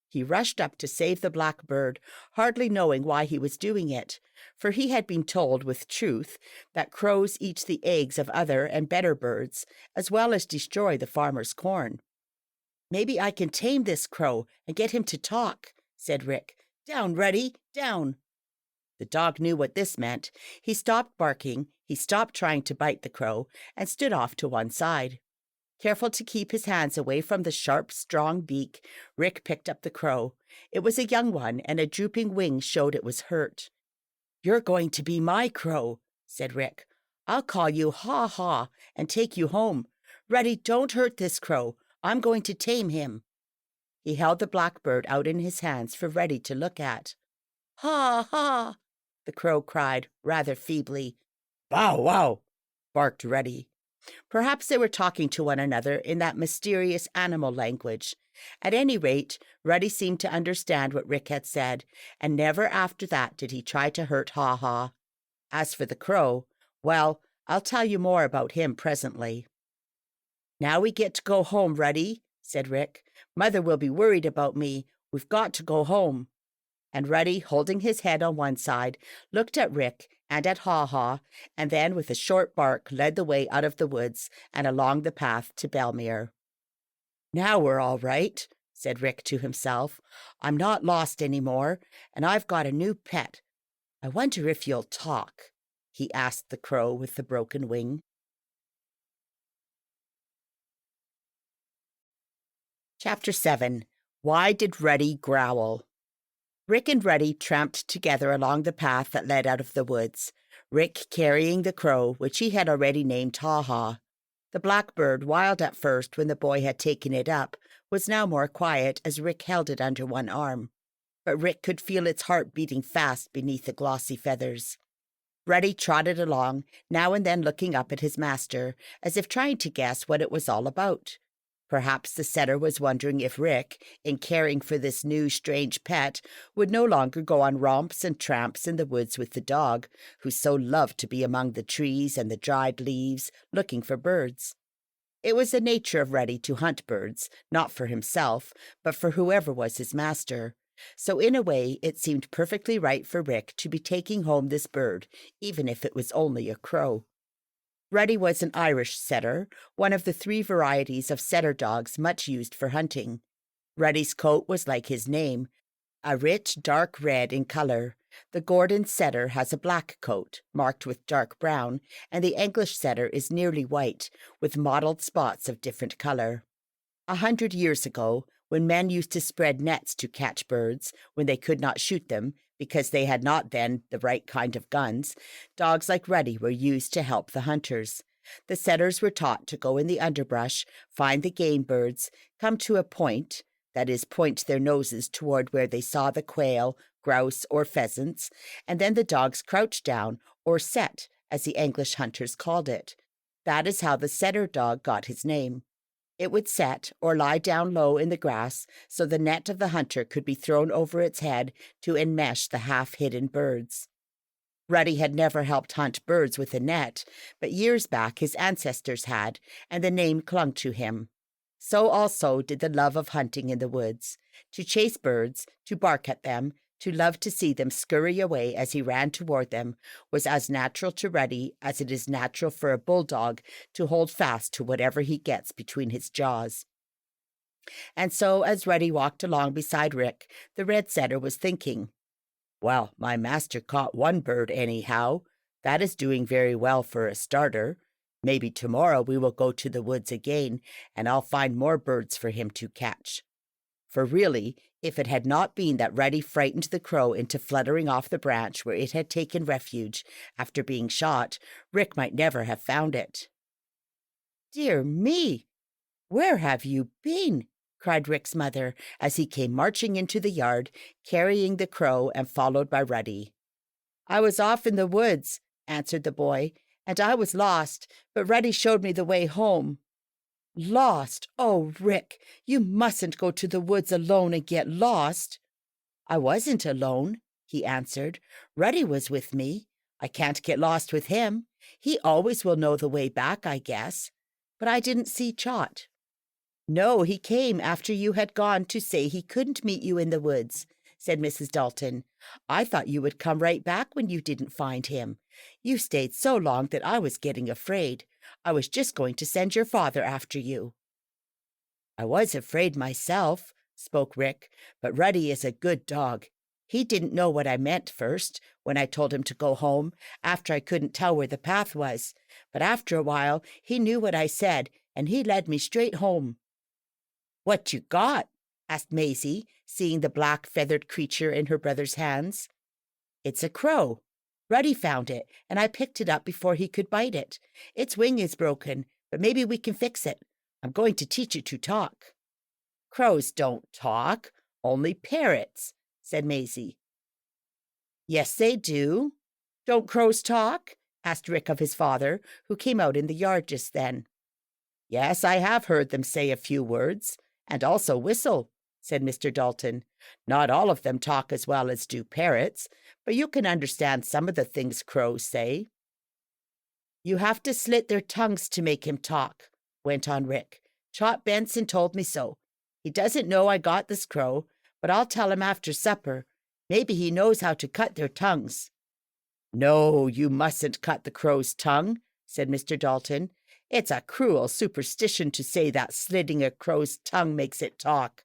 He rushed up to save the black bird, hardly knowing why he was doing it, for he had been told with truth that crows eat the eggs of other and better birds, as well as destroy the farmer's corn. "Maybe I can tame this crow and get him to talk," said Rick. "Down, Ruddy, down." The dog knew what this meant. He stopped barking, he stopped trying to bite the crow, and stood off to one side. Careful to keep his hands away from the sharp, strong beak, Rick picked up the crow. It was a young one, and a drooping wing showed it was hurt. "You're going to be my crow," said Rick. "I'll call you Ha Ha and take you home. Ruddy, don't hurt this crow. I'm going to tame him." He held the blackbird out in his hands for Ruddy to look at. "Ha ha!" the crow cried, rather feebly. "Bow wow!" barked Ruddy. Perhaps they were talking to one another in that mysterious animal language. At any rate, Ruddy seemed to understand what Rick had said, and never after that did he try to hurt Ha Ha. As for the crow, well, I'll tell you more about him presently. "Now we get to go home, Ruddy," said Rick. "Mother will be worried about me. We've got to go home." And Ruddy, holding his head on one side, looked at Rick and at Ha Ha, and then with a short bark led the way out of the woods and along the path to Belmere. "Now we're all right," said Rick to himself. "I'm not lost any more, and I've got a new pet. I wonder if you'll talk," he asked the crow with the broken wing. Chapter 7. Why Did Ruddy Growl? Rick and Ruddy tramped together along the path that led out of the woods, Rick carrying the crow, which he had already named Ha Ha. The blackbird, wild at first when the boy had taken it up, was now more quiet as Rick held it under one arm. But Rick could feel its heart beating fast beneath the glossy feathers. Ruddy trotted along, now and then looking up at his master, as if trying to guess what it was all about. Perhaps the setter was wondering if Rick, in caring for this new strange pet, would no longer go on romps and tramps in the woods with the dog, who so loved to be among the trees and the dried leaves, looking for birds. It was the nature of Ruddy to hunt birds, not for himself, but for whoever was his master. So in a way, it seemed perfectly right for Rick to be taking home this bird, even if it was only a crow. Ruddy was an Irish setter, one of the 3 varieties of setter dogs much used for hunting. Ruddy's coat was like his name, a rich dark red in color. The Gordon setter has a black coat, marked with dark brown, and the English setter is nearly white, with mottled spots of different color. 100 years ago, when men used to spread nets to catch birds, when they could not shoot them, because they had not then the right kind of guns, dogs like Ruddy were used to help the hunters. The setters were taught to go in the underbrush, find the game birds, come to a point, that is, point their noses toward where they saw the quail, grouse, or pheasants, and then the dogs crouched down, or set, as the English hunters called it. That is how the setter dog got his name. It would set or lie down low in the grass so the net of the hunter could be thrown over its head to enmesh the half-hidden birds. Ruddy had never helped hunt birds with a net, but years back his ancestors had, and the name clung to him. So also did the love of hunting in the woods. To chase birds, to bark at them, to love to see them scurry away as he ran toward them, was as natural to Ruddy as it is natural for a bulldog to hold fast to whatever he gets between his jaws. And so, as Ruddy walked along beside Rick, the red setter was thinking, "Well, my master caught one bird anyhow. That is doing very well for a starter. Maybe tomorrow we will go to the woods again, and I'll find more birds for him to catch." For really, if it had not been that Ruddy frightened the crow into fluttering off the branch where it had taken refuge after being shot, Rick might never have found it. "Dear me, where have you been?" cried Rick's mother as he came marching into the yard, carrying the crow and followed by Ruddy. "I was off in the woods," answered the boy, "and I was lost, but Ruddy showed me the way home." Lost? Oh, Rick, you mustn't go to the woods alone and get lost. I wasn't alone, he answered. Ruddy was with me. I can't get lost with him. He always will know the way back, I guess. But I didn't see Trot. No, he came after you had gone to say he couldn't meet you in the woods, said Mrs. Dalton. I thought you would come right back when you didn't find him. You stayed so long that I was getting afraid. I was just going to send your father after you. I was afraid myself, spoke Rick, but Ruddy is a good dog. He didn't know what I meant first, when I told him to go home, after I couldn't tell where the path was. But after a while, he knew what I said, and he led me straight home. What you got? Asked Maisie, seeing the black feathered creature in her brother's hands. It's a crow. Ruddy found it, and I picked it up before he could bite it. Its wing is broken, but maybe we can fix it. I'm going to teach it to talk. Crows don't talk, only parrots, said Maisie. Yes, they do. Don't crows talk? Asked Rick of his father, who came out in the yard just then. Yes, I have heard them say a few words, and also whistle, said Mr. Dalton. Not all of them talk as well as do parrots, but you can understand some of the things crows say. You have to slit their tongues to make him talk, went on Rick. Trot Benson told me so. He doesn't know I got this crow, but I'll tell him after supper. Maybe he knows how to cut their tongues. No, you mustn't cut the crow's tongue, said Mr. Dalton. It's a cruel superstition to say that slitting a crow's tongue makes it talk.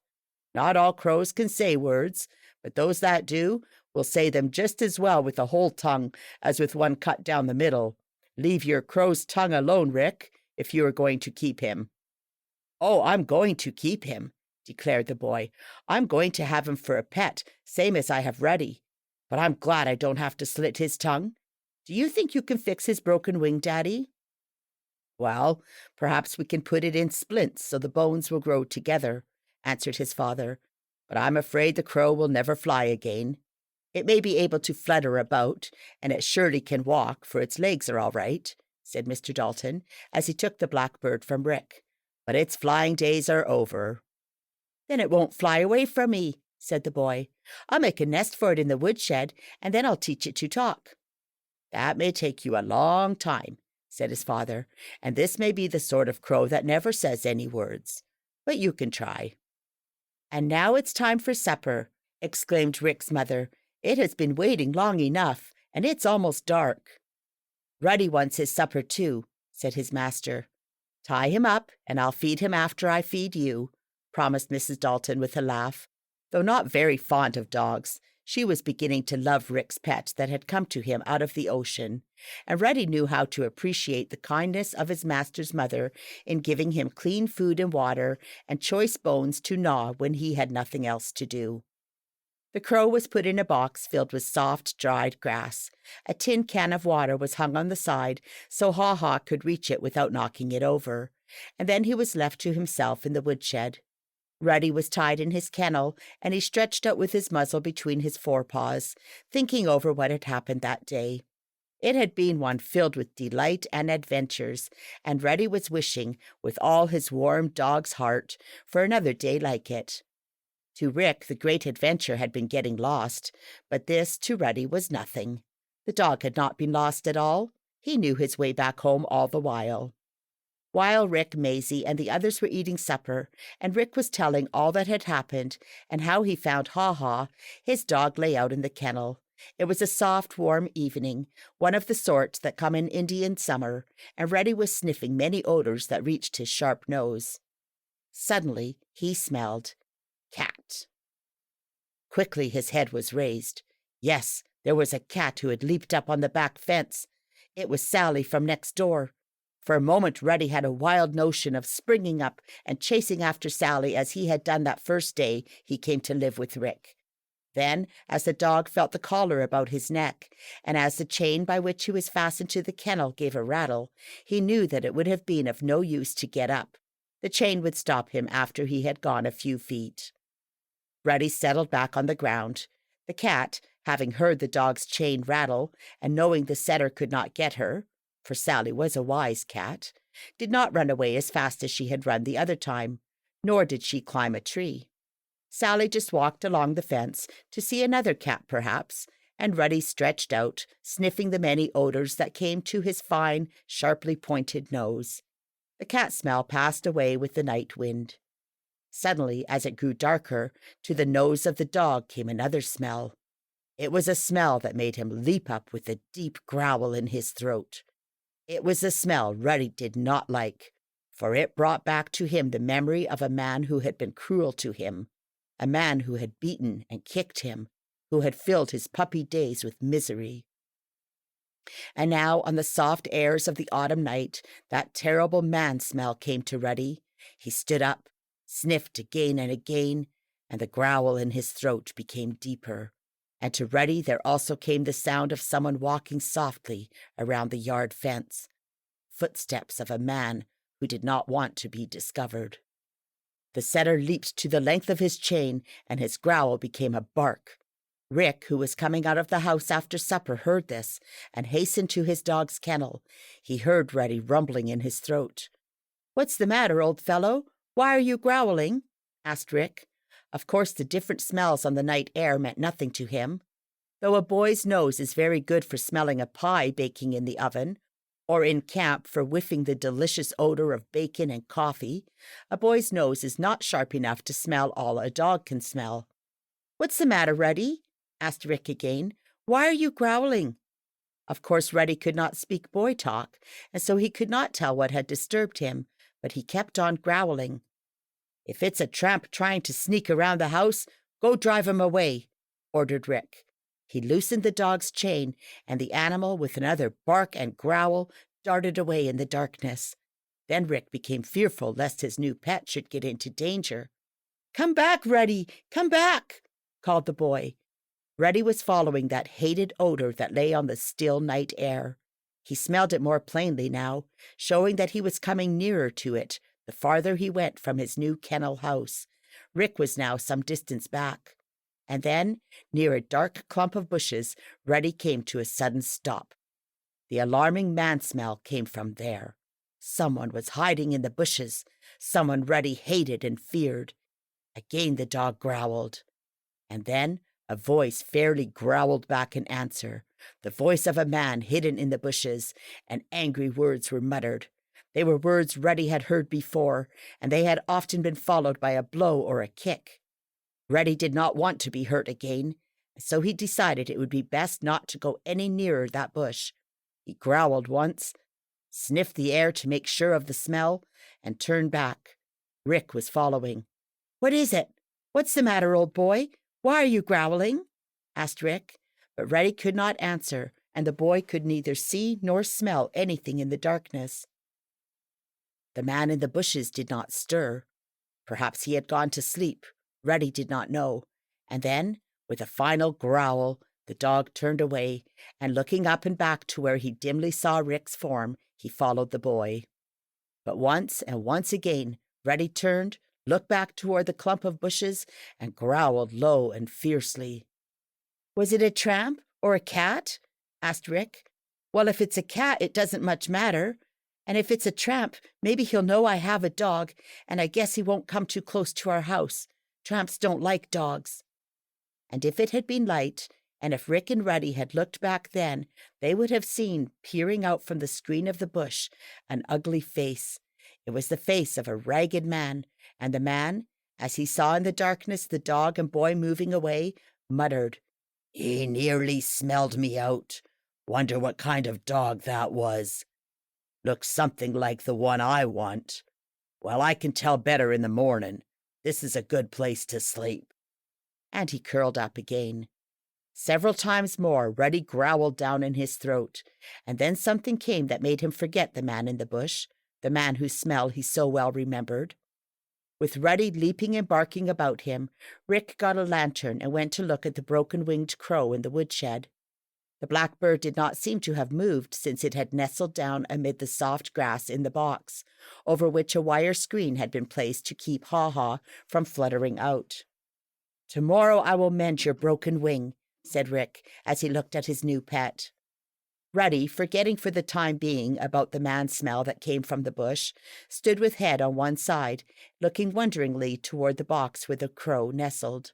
Not all crows can say words, but those that do will say them just as well with a whole tongue as with one cut down the middle. Leave your crow's tongue alone, Rick, if you are going to keep him. Oh, I'm going to keep him, declared the boy. I'm going to have him for a pet, same as I have Ruddy. But I'm glad I don't have to slit his tongue. Do you think you can fix his broken wing, Daddy? Well, perhaps we can put it in splints so the bones will grow together, answered his father. But I'm afraid the crow will never fly again. It may be able to flutter about, and it surely can walk, for its legs are all right, said Mr. Dalton, as he took the blackbird from Rick. But its flying days are over. Then it won't fly away from me, said the boy. I'll make a nest for it in the woodshed, and then I'll teach it to talk. That may take you a long time, said his father, and this may be the sort of crow that never says any words. But you can try. And now it's time for supper, exclaimed Rick's mother. It has been waiting long enough, and it's almost dark. Ruddy wants his supper too, said his master. Tie him up, and I'll feed him after I feed you, promised Mrs. Dalton with a laugh. Though not very fond of dogs, she was beginning to love Rick's pet that had come to him out of the ocean, and Ruddy knew how to appreciate the kindness of his master's mother in giving him clean food and water and choice bones to gnaw when he had nothing else to do. The crow was put in a box filled with soft, dried grass. A tin can of water was hung on the side so Haw-Haw could reach it without knocking it over, and then he was left to himself in the woodshed. Ruddy was tied in his kennel, and he stretched out with his muzzle between his forepaws, thinking over what had happened that day. It had been one filled with delight and adventures, and Ruddy was wishing, with all his warm dog's heart, for another day like it. To Rick, the great adventure had been getting lost, but this, to Ruddy, was nothing. The dog had not been lost at all. He knew his way back home all the while. While Rick, Maisie, and the others were eating supper, and Rick was telling all that had happened and how he found Haw-Haw, his dog lay out in the kennel. It was a soft, warm evening, one of the sort that come in Indian summer, and Ruddy was sniffing many odors that reached his sharp nose. Suddenly, he smelled cat. Quickly his head was raised. Yes, there was a cat who had leaped up on the back fence. It was Sally from next door. For a moment Ruddy had a wild notion of springing up and chasing after Sally as he had done that first day he came to live with Rick. Then, as the dog felt the collar about his neck, and as the chain by which he was fastened to the kennel gave a rattle, he knew that it would have been of no use to get up. The chain would stop him after he had gone a few feet. Ruddy settled back on the ground. The cat, having heard the dog's chain rattle, and knowing the setter could not get her, for Sally was a wise cat, did not run away as fast as she had run the other time, nor did she climb a tree. Sally just walked along the fence to see another cat, perhaps, and Ruddy stretched out, sniffing the many odors that came to his fine, sharply pointed nose. The cat smell passed away with the night wind. Suddenly, as it grew darker, to the nose of the dog came another smell. It was a smell that made him leap up with a deep growl in his throat. It was a smell Ruddy did not like, for it brought back to him the memory of a man who had been cruel to him, a man who had beaten and kicked him, who had filled his puppy days with misery. And now, on the soft airs of the autumn night, that terrible man smell came to Ruddy. He stood up, sniffed again and again, and the growl in his throat became deeper. And to Ruddy there also came the sound of someone walking softly around the yard fence, footsteps of a man who did not want to be discovered. The setter leaped to the length of his chain, and his growl became a bark. Rick, who was coming out of the house after supper, heard this, and hastened to his dog's kennel. He heard Ruddy rumbling in his throat. "What's the matter, old fellow? Why are you growling?" asked Rick. Of course, the different smells on the night air meant nothing to him. Though a boy's nose is very good for smelling a pie baking in the oven, or in camp for whiffing the delicious odor of bacon and coffee, a boy's nose is not sharp enough to smell all a dog can smell. "What's the matter, Ruddy?" asked Rick again. "Why are you growling?" Of course, Ruddy could not speak boy talk, and so he could not tell what had disturbed him, but he kept on growling. "If it's a tramp trying to sneak around the house, go drive him away," ordered Rick. He loosened the dog's chain, and the animal, with another bark and growl, darted away in the darkness. Then Rick became fearful lest his new pet should get into danger. "Come back, Ruddy! Come back!" called the boy. Ruddy was following that hated odor that lay on the still night air. He smelled it more plainly now, showing that he was coming nearer to it the farther he went from his new kennel house. Rick was now some distance back. And then, near a dark clump of bushes, Ruddy came to a sudden stop. The alarming man smell came from there. Someone was hiding in the bushes, someone Ruddy hated and feared. Again the dog growled. And then a voice fairly growled back in answer, the voice of a man hidden in the bushes, and angry words were muttered. They were words Ruddy had heard before, and they had often been followed by a blow or a kick. Ruddy did not want to be hurt again, so he decided it would be best not to go any nearer that bush. He growled once, sniffed the air to make sure of the smell, and turned back. Rick was following. "What is it? What's the matter, old boy? Why are you growling?" asked Rick. But Ruddy could not answer, and the boy could neither see nor smell anything in the darkness. The man in the bushes did not stir. Perhaps he had gone to sleep. Ruddy did not know. And then, with a final growl, the dog turned away, and looking up and back to where he dimly saw Rick's form, he followed the boy. But once and once again, Ruddy turned, looked back toward the clump of bushes, and growled low and fiercely. "Was it a tramp or a cat?" asked Rick. "Well, if it's a cat, it doesn't much matter. And if it's a tramp, maybe he'll know I have a dog, and I guess he won't come too close to our house. Tramps don't like dogs." And if it had been light, and if Rick and Ruddy had looked back then, they would have seen, peering out from the screen of the bush, an ugly face. It was the face of a ragged man, and the man, as he saw in the darkness the dog and boy moving away, muttered, "He nearly smelled me out. Wonder what kind of dog that was. Looks something like the one I want. Well, I can tell better in the morning. This is a good place to sleep." And he curled up again. Several times more Ruddy growled down in his throat, and then something came that made him forget the man in the bush, the man whose smell he so well remembered. With Ruddy leaping and barking about him, Rick got a lantern and went to look at the broken-winged crow in the woodshed. The blackbird did not seem to have moved since it had nestled down amid the soft grass in the box, over which a wire screen had been placed to keep Haw-Haw from fluttering out. "Tomorrow I will mend your broken wing," said Rick, as he looked at his new pet. Ruddy, forgetting for the time being about the man smell that came from the bush, stood with head on one side, looking wonderingly toward the box where the crow nestled.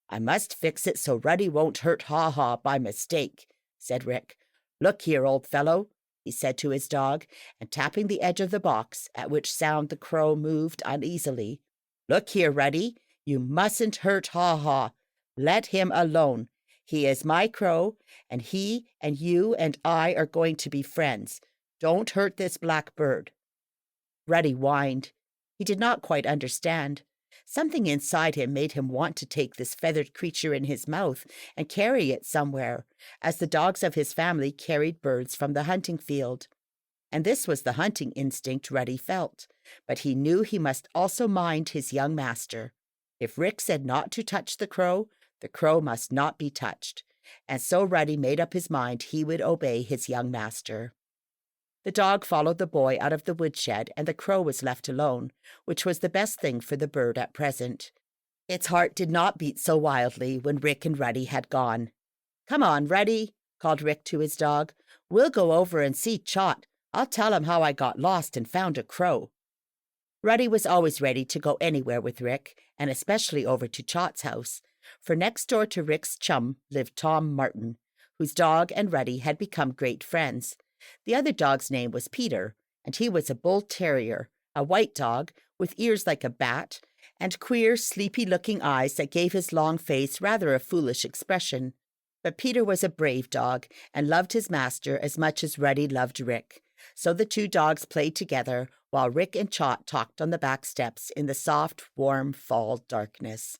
"I must fix it so Ruddy won't hurt Haw-Haw by mistake," said Rick. "Look here, old fellow," he said to his dog, and tapping the edge of the box, at which sound the crow moved uneasily. "Look here, Ruddy, you mustn't hurt Haw-Haw. Let him alone. He is my crow, and he and you and I are going to be friends. Don't hurt this black bird." Ruddy whined. He did not quite understand. Something inside him made him want to take this feathered creature in his mouth and carry it somewhere, as the dogs of his family carried birds from the hunting field. And this was the hunting instinct Ruddy felt, but he knew he must also mind his young master. If Rick said not to touch the crow must not be touched, and so Ruddy made up his mind he would obey his young master. The dog followed the boy out of the woodshed, and the crow was left alone, which was the best thing for the bird at present. Its heart did not beat so wildly when Rick and Ruddy had gone. "Come on, Ruddy," called Rick to his dog. "We'll go over and see Chot. I'll tell him how I got lost and found a crow." Ruddy was always ready to go anywhere with Rick, and especially over to Chot's house, for next door to Rick's chum lived Tom Martin, whose dog and Ruddy had become great friends. The other dog's name was Peter, and he was a bull terrier, a white dog with ears like a bat and queer, sleepy-looking eyes that gave his long face rather a foolish expression. But Peter was a brave dog and loved his master as much as Ruddy loved Rick, so the two dogs played together while Rick and Chot talked on the back steps in the soft, warm fall darkness.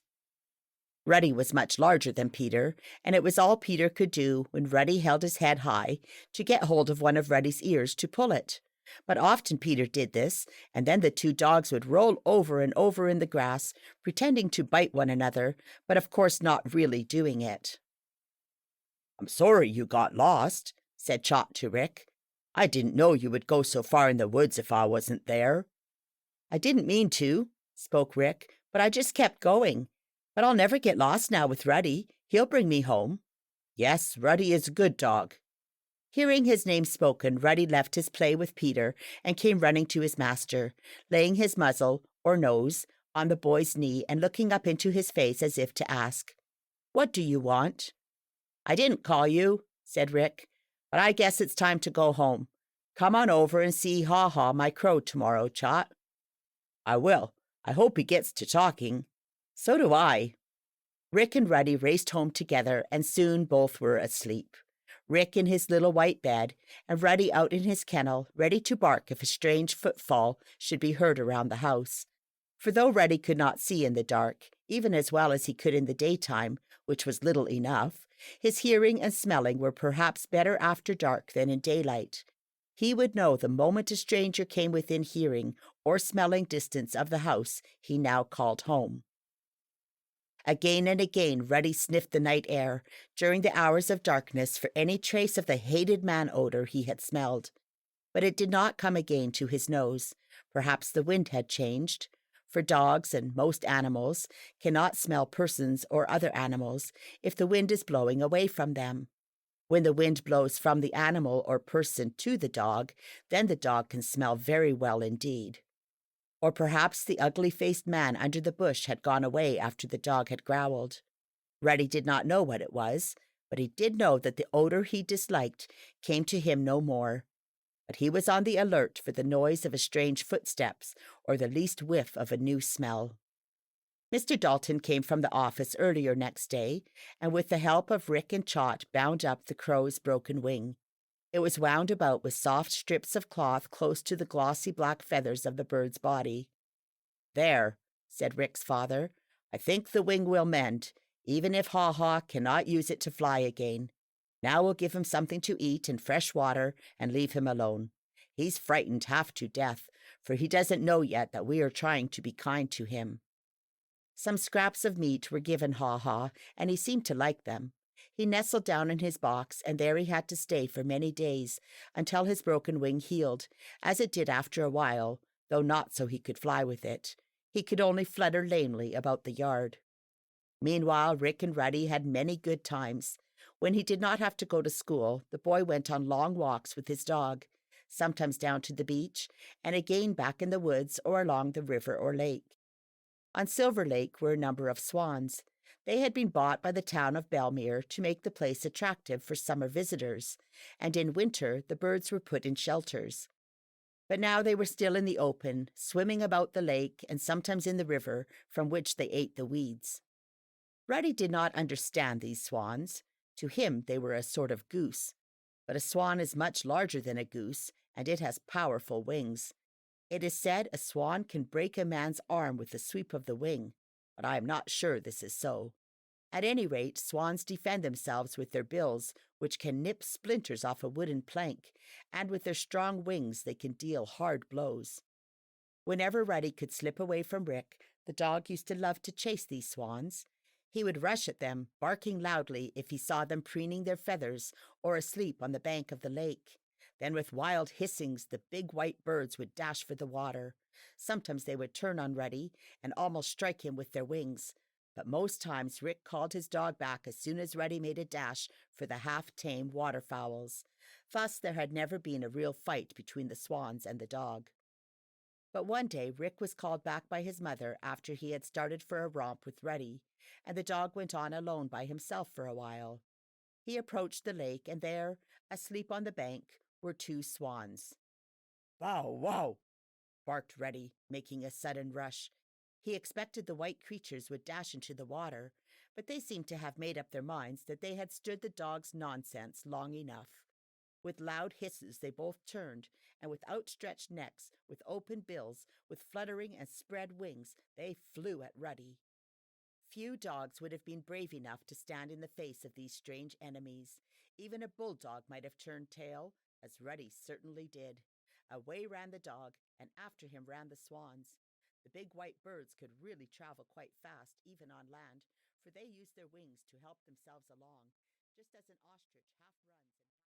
Ruddy was much larger than Peter, and it was all Peter could do when Ruddy held his head high to get hold of one of Ruddy's ears to pull it. But often Peter did this, and then the two dogs would roll over and over in the grass, pretending to bite one another, but of course not really doing it. "I'm sorry you got lost," said Chot to Rick. "I didn't know you would go so far in the woods if I wasn't there." "I didn't mean to," spoke Rick, "but I just kept going. But I'll never get lost now with Ruddy. He'll bring me home." "Yes, Ruddy is a good dog." Hearing his name spoken, Ruddy left his play with Peter and came running to his master, laying his muzzle, or nose, on the boy's knee and looking up into his face as if to ask, "What do you want?" "I didn't call you," said Rick, "but I guess it's time to go home. Come on over and see Haw-Haw, my crow, tomorrow, Chot." "I will. I hope he gets to talking." "So do I." Rick and Ruddy raced home together, and soon both were asleep. Rick in his little white bed, and Ruddy out in his kennel, ready to bark if a strange footfall should be heard around the house. For though Ruddy could not see in the dark, even as well as he could in the daytime, which was little enough, his hearing and smelling were perhaps better after dark than in daylight. He would know the moment a stranger came within hearing or smelling distance of the house he now called home. Again and again Ruddy sniffed the night air during the hours of darkness for any trace of the hated man odor he had smelled. But it did not come again to his nose. Perhaps the wind had changed, for dogs and most animals cannot smell persons or other animals if the wind is blowing away from them. When the wind blows from the animal or person to the dog, then the dog can smell very well indeed. Or perhaps the ugly-faced man under the bush had gone away after the dog had growled. Ruddy did not know what it was, but he did know that the odor he disliked came to him no more. But he was on the alert for the noise of a strange footsteps or the least whiff of a new smell. Mr. Dalton came from the office earlier next day, and with the help of Rick and Chot bound up the crow's broken wing. It was wound about with soft strips of cloth close to the glossy black feathers of the bird's body. "There," said Rick's father, "I think the wing will mend, even if Haw-Haw cannot use it to fly again. Now we'll give him something to eat and fresh water and leave him alone. He's frightened half to death, for he doesn't know yet that we are trying to be kind to him." Some scraps of meat were given Haw-Haw, and he seemed to like them. He nestled down in his box, and there he had to stay for many days, until his broken wing healed, as it did after a while, though not so he could fly with it. He could only flutter lamely about the yard. Meanwhile, Rick and Ruddy had many good times. When he did not have to go to school, the boy went on long walks with his dog, sometimes down to the beach, and again back in the woods or along the river or lake. On Silver Lake were a number of swans. They had been bought by the town of Belmere to make the place attractive for summer visitors, and in winter the birds were put in shelters. But now they were still in the open, swimming about the lake and sometimes in the river, from which they ate the weeds. Ruddy did not understand these swans. To him they were a sort of goose. But a swan is much larger than a goose, and it has powerful wings. It is said a swan can break a man's arm with the sweep of the wing, but I am not sure this is so. At any rate, swans defend themselves with their bills, which can nip splinters off a wooden plank, and with their strong wings they can deal hard blows. Whenever Ruddy could slip away from Rick, the dog used to love to chase these swans. He would rush at them, barking loudly if he saw them preening their feathers or asleep on the bank of the lake. Then with wild hissings the big white birds would dash for the water. Sometimes they would turn on Ruddy and almost strike him with their wings. But most times Rick called his dog back as soon as Ruddy made a dash for the half-tame waterfowls. Thus there had never been a real fight between the swans and the dog. But one day Rick was called back by his mother after he had started for a romp with Ruddy, and the dog went on alone by himself for a while. He approached the lake, and there, asleep on the bank, were two swans. "Bow, wow!" barked Ruddy, making a sudden rush. He expected the white creatures would dash into the water, but they seemed to have made up their minds that they had stood the dog's nonsense long enough. With loud hisses they both turned, and with outstretched necks, with open bills, with fluttering and spread wings, they flew at Ruddy. Few dogs would have been brave enough to stand in the face of these strange enemies. Even a bulldog might have turned tail, as Ruddy certainly did. Away ran the dog, and after him ran the swans. The big white birds could really travel quite fast, even on land, for they used their wings to help themselves along, just as an ostrich half runs